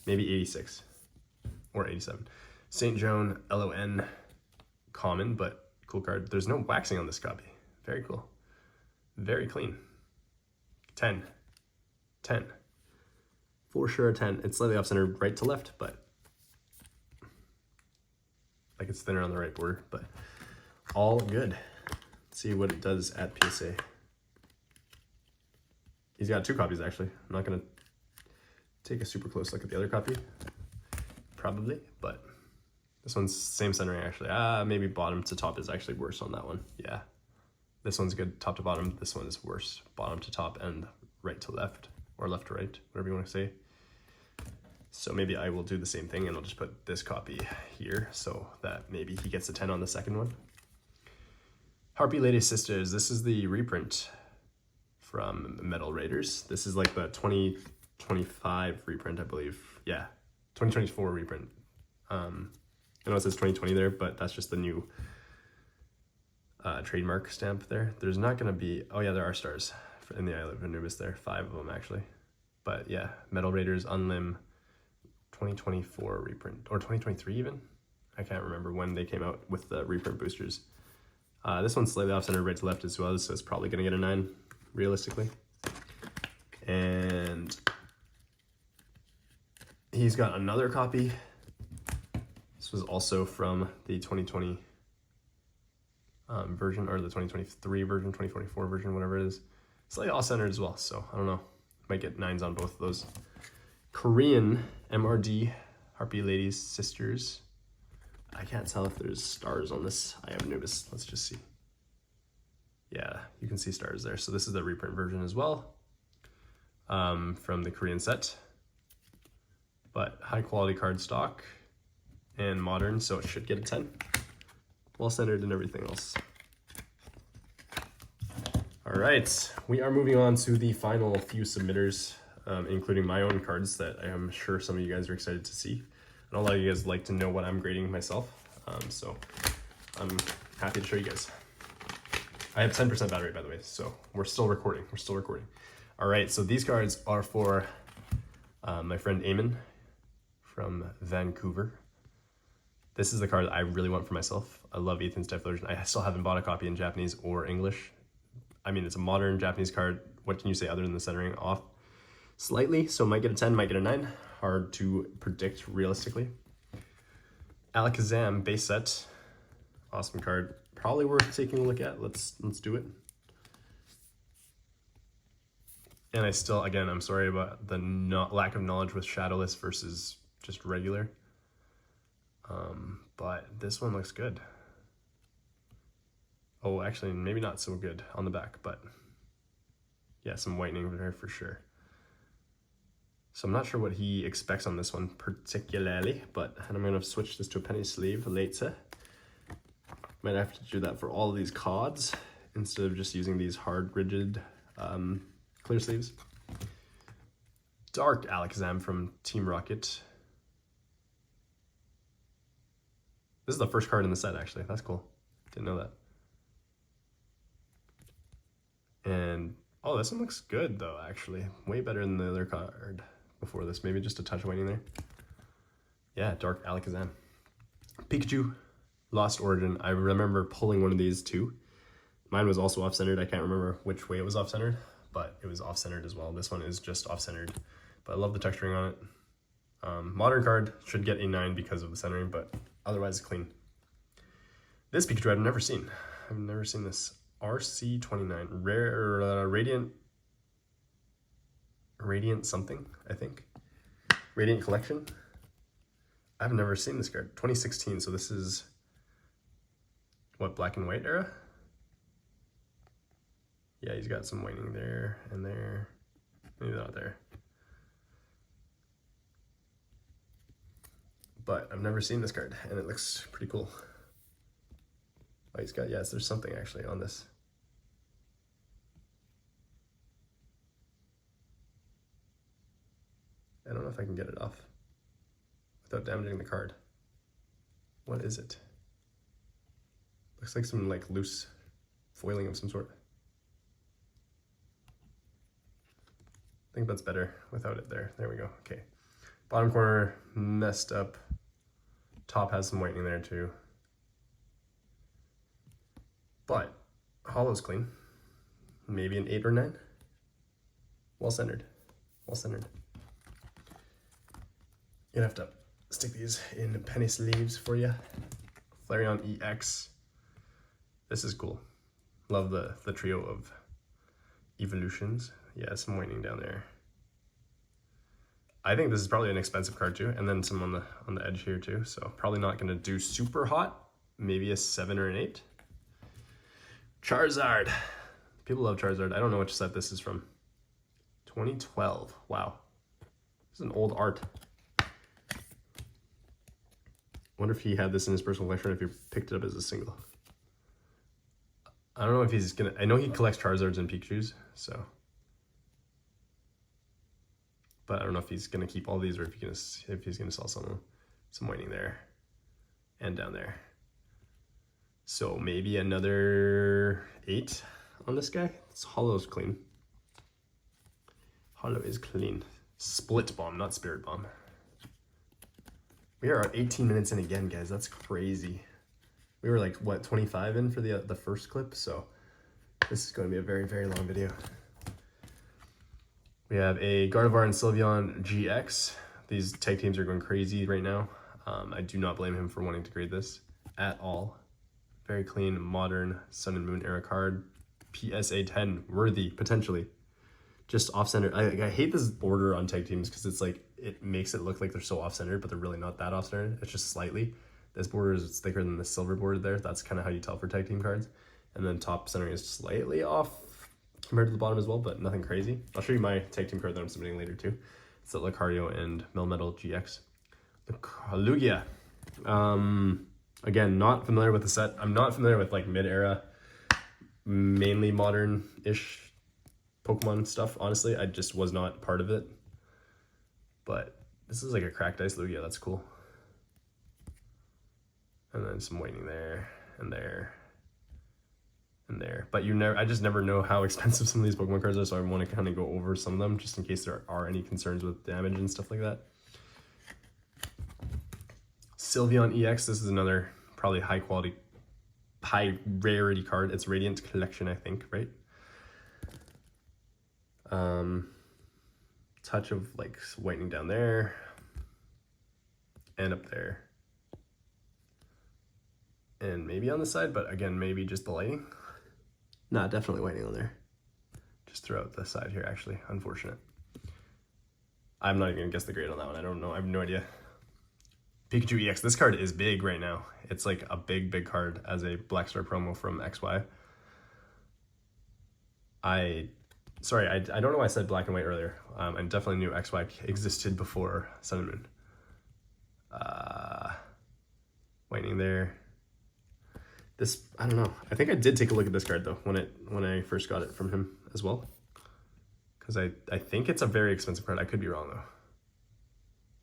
Maybe 86 or 87. St. Joan, LON, common, but cool card. There's no waxing on this copy. Very cool. Very clean. 10. 10. For sure a 10. It's slightly off-centered right to left, but like it's thinner on the right border, but all good. Let's see what it does at PSA. He's got 2 copies actually. I'm not gonna take a super close look at the other copy, probably, but this one's same centering actually. Maybe bottom to top is actually worse on that one. Yeah, this one's good top to bottom. This one is worse bottom to top and right to left, or left to right, whatever you want to say. So maybe I will do the same thing and I'll just put this copy here so that maybe he gets a 10 on the second one. Harpy Lady Sisters, this is the reprint from Metal Raiders. This is like the 2025 reprint, I believe. Yeah, 2024 reprint. I know it says 2020 there, but that's just the new trademark stamp there. There's not gonna be, oh yeah, there are stars in the Isle of Anubis there, 5 of them actually. But yeah, Metal Raiders Unlim 2024 reprint, or 2023 even? I can't remember when they came out with the reprint boosters. This one's slightly off-center right to left as well, so it's probably gonna get a 9, realistically. And he's got another copy. This was also from the 2020 version, or the 2023 version, 2024 version, whatever it is. Slightly off-centered as well, so I don't know. Might get 9s on both of those. Korean MRD, Harpy Ladies Sisters. I can't tell if there's stars on this. I have Anubis. Let's just see. Yeah, you can see stars there. So this is the reprint version as well, from the Korean set. But high quality card stock and modern, so it should get a 10. Well centered and everything else. All right, we are moving on to the final few submitters, including my own cards that I am sure some of you guys are excited to see. And a lot of you guys like to know what I'm grading myself, so I'm happy to show you guys. I have 10% battery, by the way, so we're still recording. All right, so these cards are for my friend Eamon from Vancouver. This is the card I really want for myself. I love Ethan's Death version. I still haven't bought a copy in Japanese or English. I mean, it's a modern Japanese card. What can you say other than the centering off slightly? So might get a 10, might get a 9. Hard to predict realistically. Alakazam base set. Awesome card. Probably worth taking a look at. Let's do it. And I still, again, I'm sorry about the lack of knowledge with Shadowless versus just regular. But this one looks good. Oh, actually, maybe not so good on the back, but yeah, some whitening there for sure. So I'm not sure what he expects on this one particularly, but I'm going to switch this to a penny sleeve later. Might have to do that for all of these cards instead of just using these hard, rigid clear sleeves. Dark Alakazam from Team Rocket. This is the first card in the set, actually. That's cool. Didn't know that. And, oh, this one looks good, though, actually. Way better than the other card before this. Maybe just a touch of whitening there. Yeah, Dark Alakazam. Pikachu, Lost Origin. I remember pulling one of these, too. Mine was also off-centered. I can't remember which way it was off-centered, but it was off-centered as well. This one is just off-centered, but I love the texturing on it. Modern card should get a 9 because of the centering, but otherwise clean. This Pikachu I've never seen. I've never seen this. RC29, rare Radiant something, I think. Radiant Collection. I've never seen this card. 2016, so this is what, black and white era? Yeah, he's got some whitening there and there. Maybe not there. But I've never seen this card, and it looks pretty cool. Oh, he's got, yes, there's something actually on this. if I can get it off without damaging the card. What is it? Looks like some like loose foiling of some sort. I think that's better without it there. There we go. Okay. Bottom corner messed up. Top has some whitening there too. But hollow's clean. Maybe an 8 or 9. Well centered. Well centered. Gonna have to stick these in penny sleeves for you. Flareon EX. This is cool. Love the trio of evolutions. Yeah, some whitening down there. I think this is probably an expensive card too, and then some on the edge here too. So probably not gonna do super hot. Maybe a 7 or an 8. Charizard. People love Charizard. I don't know which set this is from. 2012. Wow. This is an old art. Wonder if he had this in his personal collection or if he picked it up as a single. I don't know if he's gonna, I know he collects Charizards and Pikachus, so. But I don't know if he's gonna keep all these or if he's gonna sell some of them. Some whitening there and down there. So maybe another 8 on this guy. This hollow's clean. Hollow is clean. Split bomb, not spirit bomb. We are at 18 minutes in again, guys. That's crazy. We were like, what, 25 in for the first clip? So this is going to be a very, very long video. We have a Gardevoir and Sylveon GX. These tag teams are going crazy right now. I do not blame him for wanting to grade this at all. Very clean, modern Sun and Moon era card. PSA 10, worthy, potentially. Just off-center. I hate this border on tag teams because it's like, it makes it look like they're so off-centered, but they're really not that off-centered. It's just slightly. This border is thicker than the silver border there. That's kind of how you tell for tag team cards. And then top centering is slightly off compared to the bottom as well, but nothing crazy. I'll show you my tag team card that I'm submitting later too. It's the Lucario and Melmetal GX. The Lugia. Again, not familiar with the set. I'm not familiar with like mid-era, mainly modern-ish Pokemon stuff. Honestly, I just was not part of it. But this is like a cracked ice Lugia. That's cool. And then some whitening there and there and there. But I just never know how expensive some of these Pokemon cards are, so I want to kind of go over some of them just in case there are any concerns with damage and stuff like that. Sylveon EX, this is another probably high quality, high rarity card. It's Radiant Collection, I think, right? Touch of like whitening down there and up there. And maybe on the side, but again, maybe just the lighting. Nah, definitely whitening on there. Just throughout the side here, actually. Unfortunate. I'm not even gonna guess the grade on that one. I don't know. I have no idea. Pikachu EX. This card is big right now. It's like a big, big card as a Black Star promo from XY. Sorry, I don't know why I said black and white earlier. I definitely knew XY existed before Sun and Moon. Whitening there. This, I don't know. I think I did take a look at this card though when I first got it from him as well. Because I think it's a very expensive card. I could be wrong though.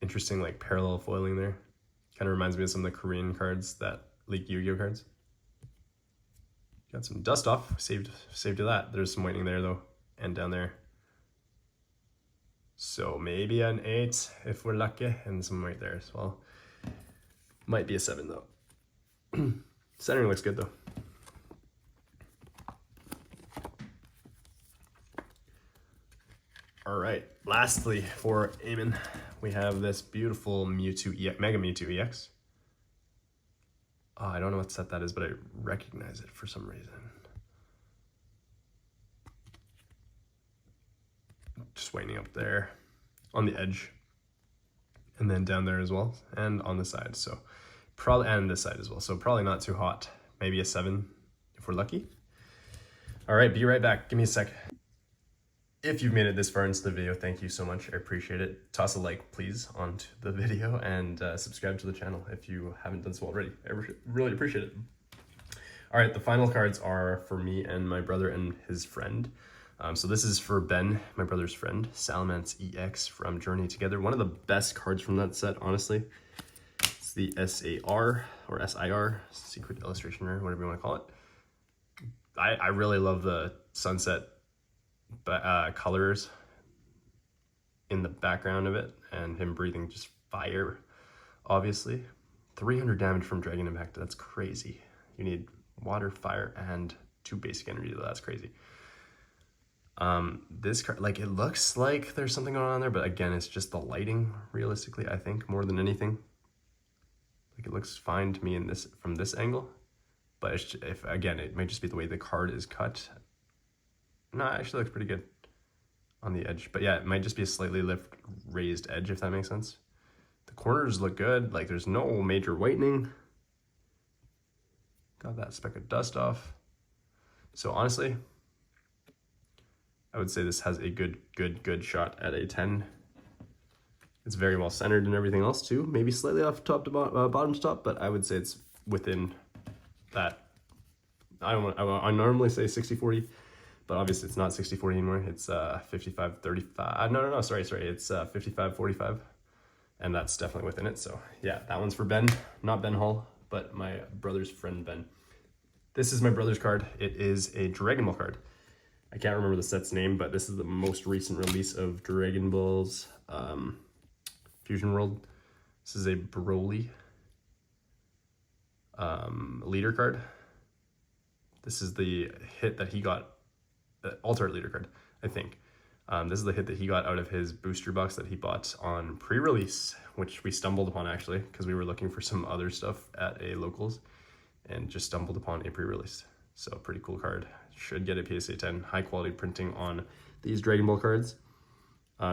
Interesting like parallel foiling there. Kind of reminds me of some of the Korean cards that leak Yu-Gi-Oh cards. Got some dust off. Saved to that. There's some whitening there though. And down there. So maybe an 8 if we're lucky, and some right there as well. Might be a 7 though. Centering looks good though. All right, lastly for Eamon, we have this beautiful Mewtwo EX, Mega Mewtwo EX. I don't know what set that is, but I recognize it for some reason. Just whitening up there on the edge and then down there as well and on the side, so probably, and this side as well, so probably not too hot. Maybe a 7 if we're lucky. All right, be right back. Give me a sec. If you've made it this far into the video, thank you so much. I appreciate it. Toss a like, please, onto the video and subscribe to the channel if you haven't done so already. I really appreciate it. All right, the final cards are for me and my brother and his friend. So this is for Ben, my brother's friend, Salamence EX from Journey Together. One of the best cards from that set, honestly. It's the SAR or SIR, Secret Illustration Rare, whatever you want to call it. I really love the sunset colors in the background of it, and him breathing just fire, obviously. 300 damage from Dragon Impact, that's crazy. You need water, fire, and 2 basic energy, that's crazy. This card, like, it looks like there's something going on there, but again, it's just the lighting, realistically, I think, more than anything. Like, it looks fine to me in this, from this angle, but it's just, again, it might just be the way the card is cut. No, it actually looks pretty good on the edge, but yeah, it might just be a slightly raised edge, if that makes sense. The corners look good, like there's no major whitening. Got that speck of dust off. So honestly, I would say this has a good shot at a 10. It's very well centered and everything else too. Maybe slightly off top to bottom to top, but I would say it's within that. I normally say 60-40, but obviously it's not 60-40 anymore. It's 55-35. No, sorry. It's 55-45, and that's definitely within it. So yeah, that one's for Ben, not Ben Hall, but my brother's friend Ben. This is my brother's card. It is a Dragon Ball card. I can't remember the set's name, but this is the most recent release of Dragon Ball's Fusion World. This is a Broly leader card. This is the hit that he got, Alter leader card, I think. This is the hit that he got out of his booster box that he bought on pre-release, which we stumbled upon actually, because we were looking for some other stuff at a locals and just stumbled upon a pre-release. So pretty cool card. Should get a PSA 10. High quality printing on these Dragon Ball cards.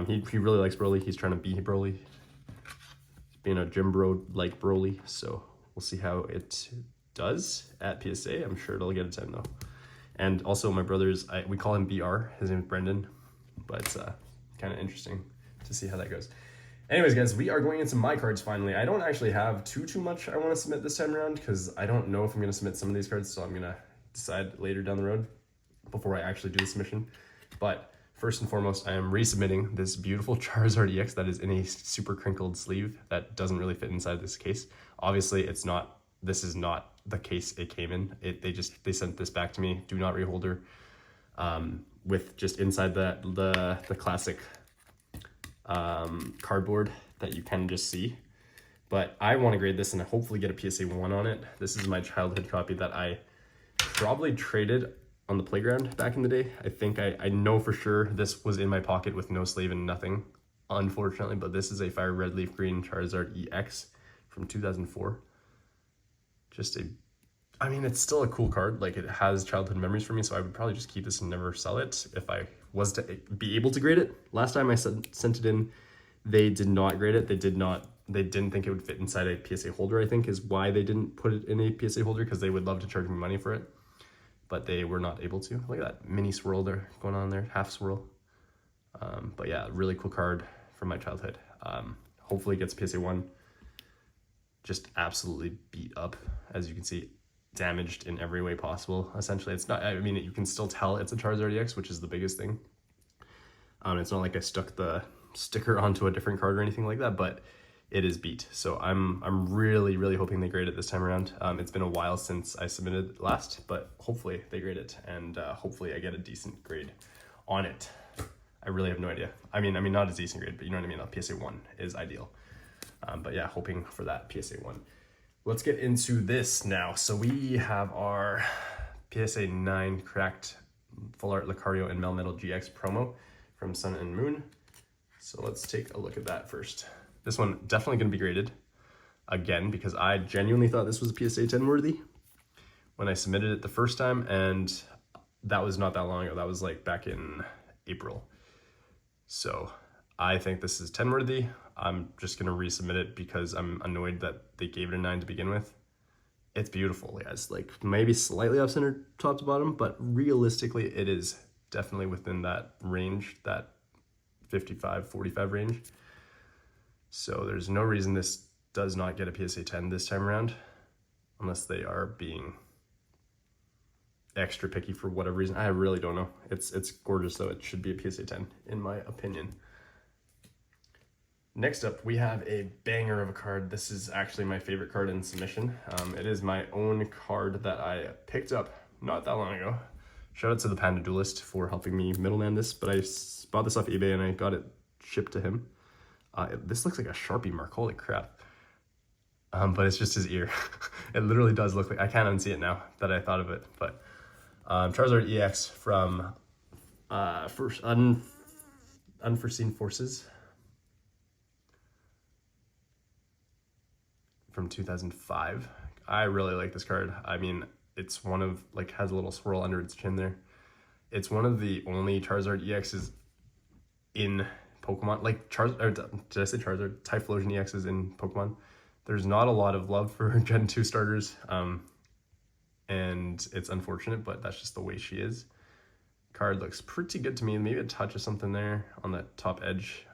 He really likes Broly. He's trying to be Broly. He's being a gym bro like Broly. So we'll see how it does at PSA. I'm sure it'll get a 10 though. And also my brother's, we call him BR. His name is Brendan. But it's kind of interesting to see how that goes. Anyways, guys, we are going into my cards finally. I don't actually have too much I want to submit this time around because I don't know if I'm going to submit some of these cards, so I'm going to decide later down the road before I actually do the submission. But first and foremost, I am resubmitting this beautiful Charizard EX that is in a super crinkled sleeve that doesn't really fit inside this case. Obviously, this is not the case it came in. They sent this back to me, do not reholder, with just inside the classic cardboard that you can just see. But I want to grade this and hopefully get a PSA 1 on it. This is my childhood copy that I probably traded on the playground back in the day. I think I know for sure this was in my pocket with no sleeve and nothing, unfortunately, but this is a Fire Red Leaf Green Charizard EX from 2004. I mean, it's still a cool card. Like, it has childhood memories for me, so I would probably just keep this and never sell it if I was to be able to grade it. Last time I sent it in, they did not grade it. They didn't think it would fit inside a PSA holder, I think, is why they didn't put it in a PSA holder, because they would love to charge me money for it, but they were not able to. Look at that mini swirl there going on there, half swirl. But yeah, really cool card from my childhood. Hopefully it gets PSA 1. Just absolutely beat up, as you can see, damaged in every way possible. Essentially, it's not, I mean, you can still tell it's a Charizard EX, which is the biggest thing. It's not like I stuck the sticker onto a different card or anything like that, but it is beat. So I'm really hoping they grade it this time around. It's been a while since I submitted last, but hopefully they grade it, and hopefully I get a decent grade on it. I really have no idea. I mean not a decent grade, but you know what I mean. A PSA 1 is ideal. But yeah, hoping for that PSA 1. Let's get into this now. So we have our PSA 9 cracked Full Art Lucario and Melmetal GX promo from Sun and Moon. So let's take a look at that first. This one definitely going to be graded again because I genuinely thought this was a PSA 10 worthy when I submitted it the first time, and that was not that long ago. That was like back in April. So I think this is 10 worthy. I'm just going to resubmit it because I'm annoyed that they gave it a 9 to begin with. It's beautiful, guys. Like, maybe slightly off-center top to bottom, but realistically it is definitely within that range, that 55-45 range. So there's no reason this does not get a PSA 10 this time around, unless they are being extra picky for whatever reason. I really don't know. It's gorgeous though. It should be a PSA 10 in my opinion. Next up, we have a banger of a card. This is actually my favorite card in submission. It is my own card that I picked up not that long ago. Shout out to the Panda Duelist for helping me middleman this, but I bought this off eBay and I got it shipped to him. This looks like a Sharpie mark, holy crap. But it's just his ear. It literally does look like, I can't unsee it now that I thought of it, but Charizard EX from Unforeseen Forces from 2005. I really like this card. I mean, it's one of, like, has a little swirl under its chin there. It's one of the only Charizard EXs in Pokemon, like did I say Charizard? Typhlosion EXs in Pokemon. There's not a lot of love for Gen 2 starters, and it's unfortunate, but that's just the way she is. Card looks pretty good to me. Maybe a touch of something there on that top edge.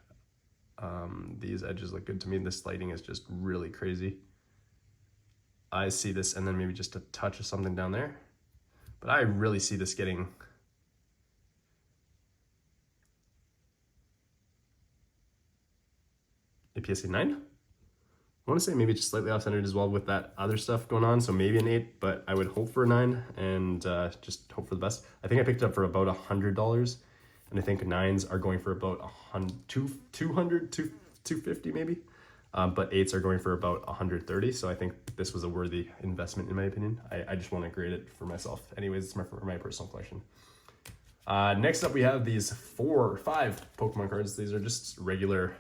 These edges look good to me. This lighting is just really crazy. I see this, and then maybe just a touch of something down there. But I really see this getting a PSA 9. I want to say maybe just slightly off-centered as well with that other stuff going on, so maybe an 8, but I would hope for a 9 and just hope for the best. I think I picked it up for about $100, and I think 9s are going for about 250 maybe, but 8s are going for about 130, so I think this was a worthy investment in my opinion. I just want to grade it for myself. Anyways, it's for my personal collection. Next up, we have these 4 or 5 Pokemon cards. These are just regular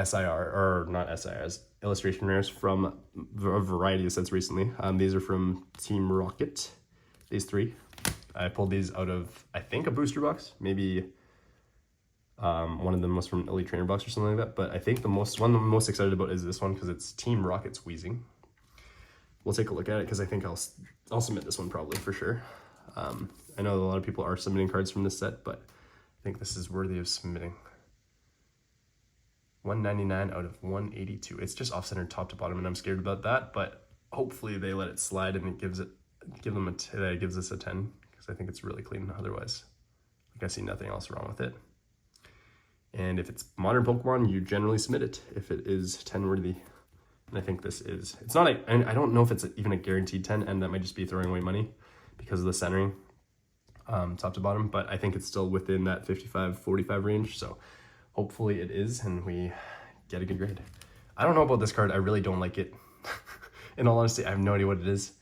SIR, or not SIRs, illustration rares from a variety of sets recently. These are from Team Rocket, these 3. I pulled these out of, I think, a booster box, maybe one of them was from Elite Trainer box or something like that, but I think the one I'm most excited about is this one because it's Team Rocket's Wheezing. We'll take a look at it because I think I'll submit this one probably for sure. I know a lot of people are submitting cards from this set, but I think this is worthy of submitting. 199 out of 182. It's just off-centered top to bottom, and I'm scared about that, but hopefully they let it slide and it gives us a 10, because I think it's really clean otherwise. Like, I see nothing else wrong with it. And if it's modern Pokemon, you generally submit it if it is 10 worthy. And I think this is, it's not I don't know if it's even a guaranteed 10, and that might just be throwing away money because of the centering top to bottom, but I think it's still within that 55-45 range, so hopefully it is, and we get a good grade. I don't know about this card. I really don't like it. In all honesty, I have no idea what it is.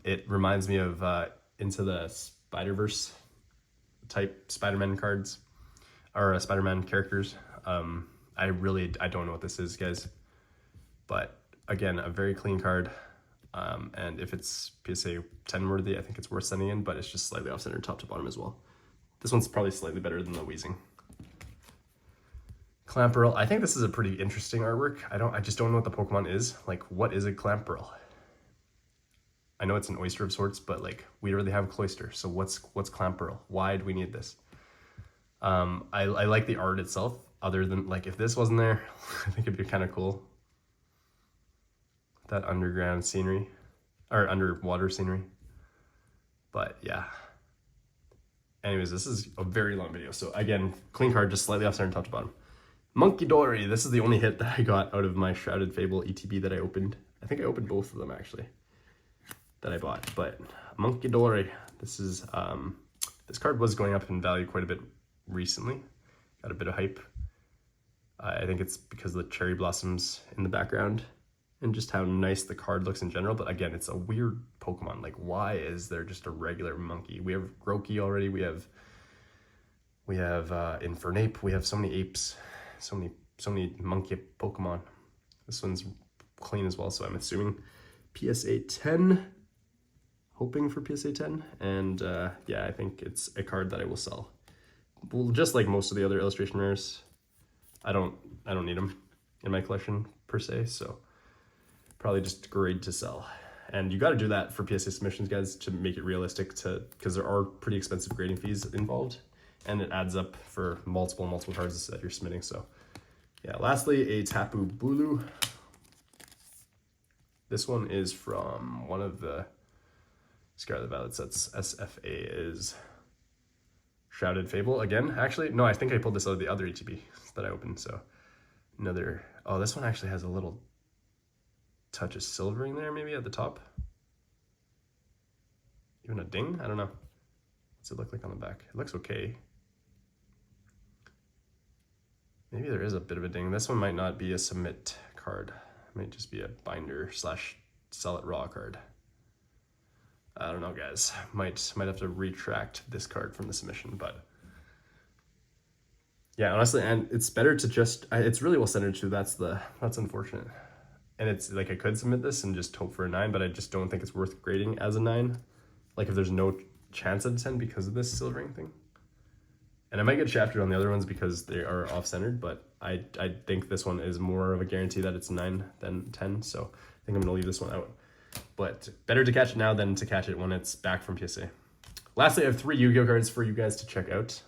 It reminds me of Into the Spider-Verse type Spider-Man cards, or Spider-Man characters. I don't know what this is, guys. But again, a very clean card. And if it's PSA 10 worthy, I think it's worth sending in, but it's just slightly off-center top to bottom as well. This one's probably slightly better than the Wheezing. Clamperl. I think this is a pretty interesting artwork. I just don't know what the Pokemon is. Like, what is a Clamperl? I know it's an oyster of sorts, but like, we already have Cloyster, so what's Clamperl? Why do we need this? I like the art itself, other than, like, if this wasn't there, I think it'd be kind of cool. That underground scenery, or underwater scenery. But yeah. Anyways, this is a very long video. So again, clean card, just slightly off center top to bottom. Monkey Dory. This is the only hit that I got out of my Shrouded Fable ETB that I opened. I think I opened both of them actually that I bought. But Monkey Dory. This is this card was going up in value quite a bit recently. Got a bit of hype. I think it's because of the cherry blossoms in the background and just how nice the card looks in general. But again, it's a weird Pokemon. Like, why is there just a regular monkey? We have Grookey already. We have Infernape. We have so many apes, so many monkey Pokemon. This one's clean as well, so I'm assuming PSA 10. Hoping for PSA 10, and yeah, I think it's a card that I will sell. Well, just like most of the other illustration rares, I don't need them in my collection per se, so probably just grade to sell. And you got to do that for PSA submissions, guys, to make it realistic, because there are pretty expensive grading fees involved, and it adds up for multiple cards that you're submitting. So yeah, lastly, a Tapu Bulu. This one is from one of the Scarlet Violet sets. SFA is Shrouded Fable again. Actually, no, I think I pulled this out of the other ETB that I opened. So another, oh, this one actually has a little touch of silvering there maybe at the top. Even a ding? I don't know. What's it look like on the back? It looks okay. Maybe there is a bit of a ding. This one might not be a submit card. It might just be a binder / sell it raw card. I don't know, guys. Might have to retract this card from the submission, but yeah, honestly, and it's better to just, it's really well centered too. That's unfortunate. And it's like I could submit this and just hope for a 9, but I just don't think it's worth grading as a 9. Like if there's no chance at a 10 because of this silvering thing. And I might get shafted on the other ones because they are off-centered, but I think this one is more of a guarantee that it's 9 than 10, so I think I'm gonna leave this one out. But better to catch it now than to catch it when it's back from PSA. Lastly, I have 3 Yu-Gi-Oh cards for you guys to check out.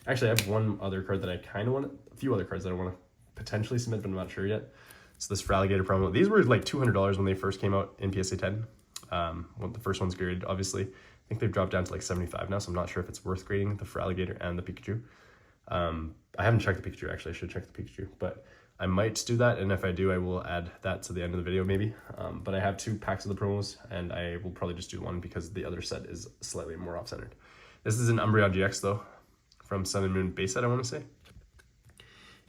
Actually, I have one other card that I kind of want, a few other cards that I want to potentially submit, but I'm not sure yet. So this Fraligator promo, these were like $200 when they first came out in PSA 10. Well, the first one's graded, obviously. I think they've dropped down to like 75 now, so I'm not sure if it's worth grading the Fraligator and the Pikachu. I haven't checked the Pikachu, actually. I should check the Pikachu, but I might do that, and if I do, I will add that to the end of the video, maybe. But I have 2 packs of the promos, and I will probably just do one because the other set is slightly more off-centered. This is an Umbreon GX, though, from Sun and Moon base set, I want to say.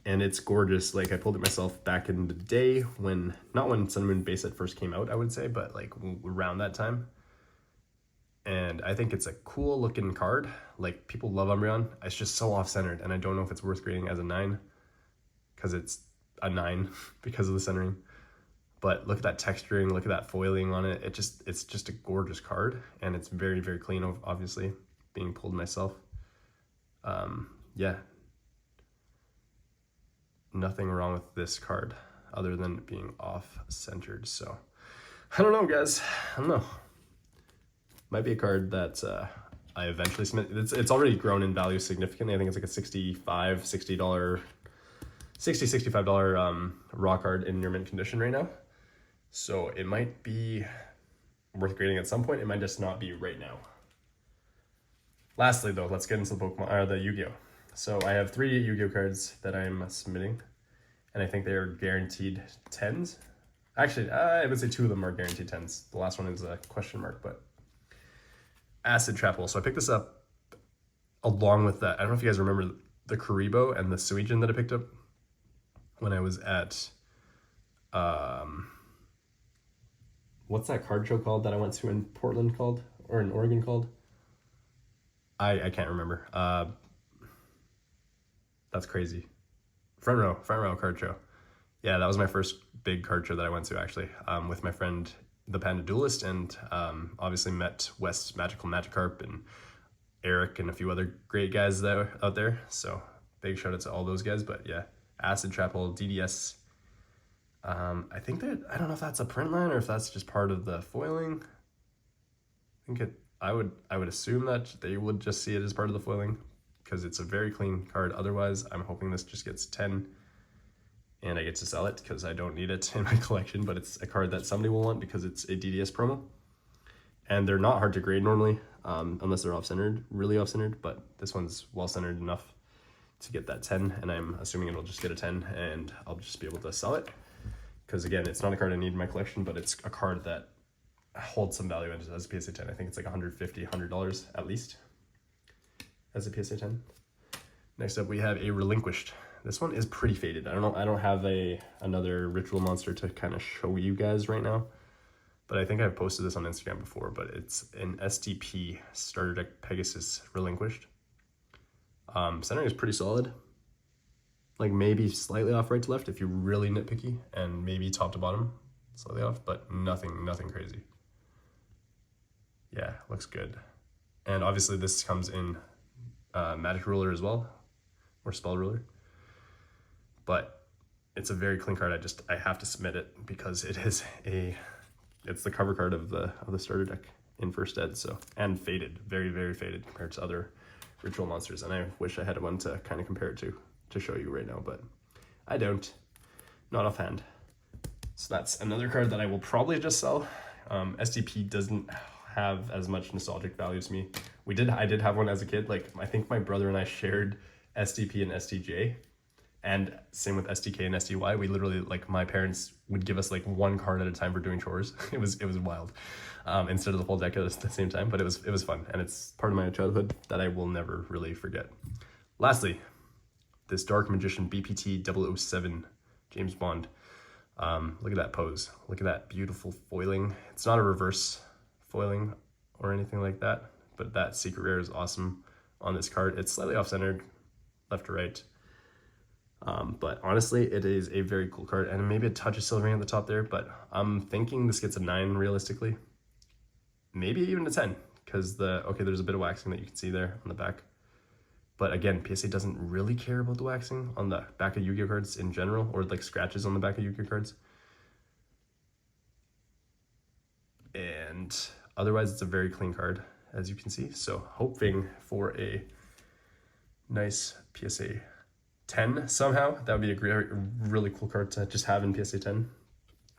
And it's gorgeous. Like, I pulled it myself back in the day when, not when Sun and Moon base set first came out, I would say, but like around that time. And I think it's a cool looking card. Like, people love Umbreon. It's just so off-centered, and I don't know if it's worth grading as a 9 because it's a 9 because of the centering. But look at that texturing, look at that foiling on it. It's just a gorgeous card, and it's very, very clean, obviously, being pulled myself. Yeah. Nothing wrong with this card other than it being off-centered. So, I don't know, guys. I don't know. Might be a card that I eventually submit. It's already grown in value significantly. I think it's like a $65 raw card in near mint condition right now. So it might be worth grading at some point. It might just not be right now. Lastly, though, let's get into the Pokemon, the Yu-Gi-Oh. So I have 3 Yu-Gi-Oh cards that I'm submitting, and I think they are guaranteed 10s. Actually, I would say 2 of them are guaranteed 10s. The last one is a question mark, but Acid Trap Hole. So I picked this up along with that. I don't know if you guys remember the Kuribo and the Suijin that I picked up when I was at, what's that card show called that I went to in Portland called, or in Oregon called? I can't remember. That's crazy. Front row card show. Yeah, that was my first big card show that I went to, actually, with my friend, the Panda Duelist, and obviously met Wes Magical Magikarp and Eric and a few other great guys out there. So big shout out to all those guys. But yeah, Acid Trap Hole, DDS. I think that, I don't know if that's a print line or if that's just part of the foiling. I would assume that they would just see it as part of the foiling because it's a very clean card. Otherwise, I'm hoping this just gets 10 and I get to sell it because I don't need it in my collection, but it's a card that somebody will want because it's a DDS promo. And they're not hard to grade normally, unless they're off-centered, really off-centered, but this one's well-centered enough to get that 10, and I'm assuming it'll just get a 10, and I'll just be able to sell it. Because again, it's not a card I need in my collection, but it's a card that holds some value as a PSA 10. I think it's like $150 at least as a PSA 10. Next up, we have a Relinquished. This one is pretty faded. I don't have another Ritual Monster to kind of show you guys right now, but I think I've posted this on Instagram before, but it's an STP Starter Deck Pegasus Relinquished. Centering is pretty solid. Like maybe slightly off right to left if you're really nitpicky, and maybe top to bottom slightly off, but nothing crazy. Yeah, looks good. And obviously this comes in Magic Ruler as well, or Spell Ruler. But it's a very clean card. I have to submit it because it's the cover card of the starter deck in first ed, so, and faded, very, very faded compared to other Ritual Monsters. And I wish I had one to kind of compare it to show you right now, but I don't, not offhand. So that's another card that I will probably just sell. STP have as much nostalgic value to me. I did have one as a kid. Like, I think my brother and I shared STP and STJ, and same with STK and STY. We literally, like, my parents would give us like one card at a time for doing chores. It was wild, instead of the whole deck at the same time. But it was fun, and it's part of my childhood that I will never really forget. Lastly, this Dark Magician BPT 007 James Bond. Look at that pose. Look at that beautiful foiling. It's not a reverse foiling or anything like that, but that secret rare is awesome on this card. It's slightly off-centered, left to right. But honestly, it is a very cool card, and maybe a touch of silvering at the top there, but I'm thinking this gets a 9 realistically. Maybe even a 10, because there's a bit of waxing that you can see there on the back. But again, PSA doesn't really care about the waxing on the back of Yu-Gi-Oh cards in general, or like scratches on the back of Yu-Gi-Oh cards. And otherwise, it's a very clean card, as you can see. So hoping for a nice PSA 10 somehow. That would be a really cool card to just have in PSA 10.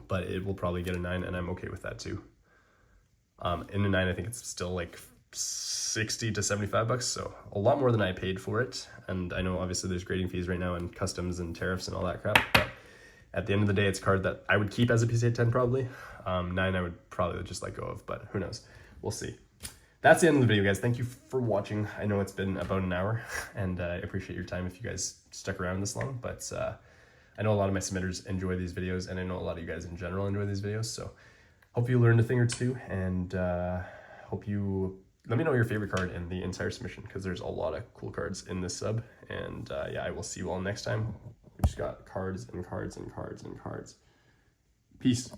But it will probably get a 9, and I'm okay with that too. In a 9, I think it's still like 60 to 75 bucks, so a lot more than I paid for it. And I know obviously there's grading fees right now and customs and tariffs and all that crap, but at the end of the day, it's a card that I would keep as a PSA 10 probably. 9 I would probably just let go of, but who knows, we'll see. That's the end of the video, guys. Thank you for watching. I know it's been about an hour, and I appreciate your time if you guys stuck around this long, but I know a lot of my submitters enjoy these videos, and I know a lot of you guys in general enjoy these videos, so hope you learned a thing or two, and hope you let me know your favorite card in the entire submission, because there's a lot of cool cards in this sub. And yeah, I will see you all next time. We just got cards and cards and cards and cards. Peace.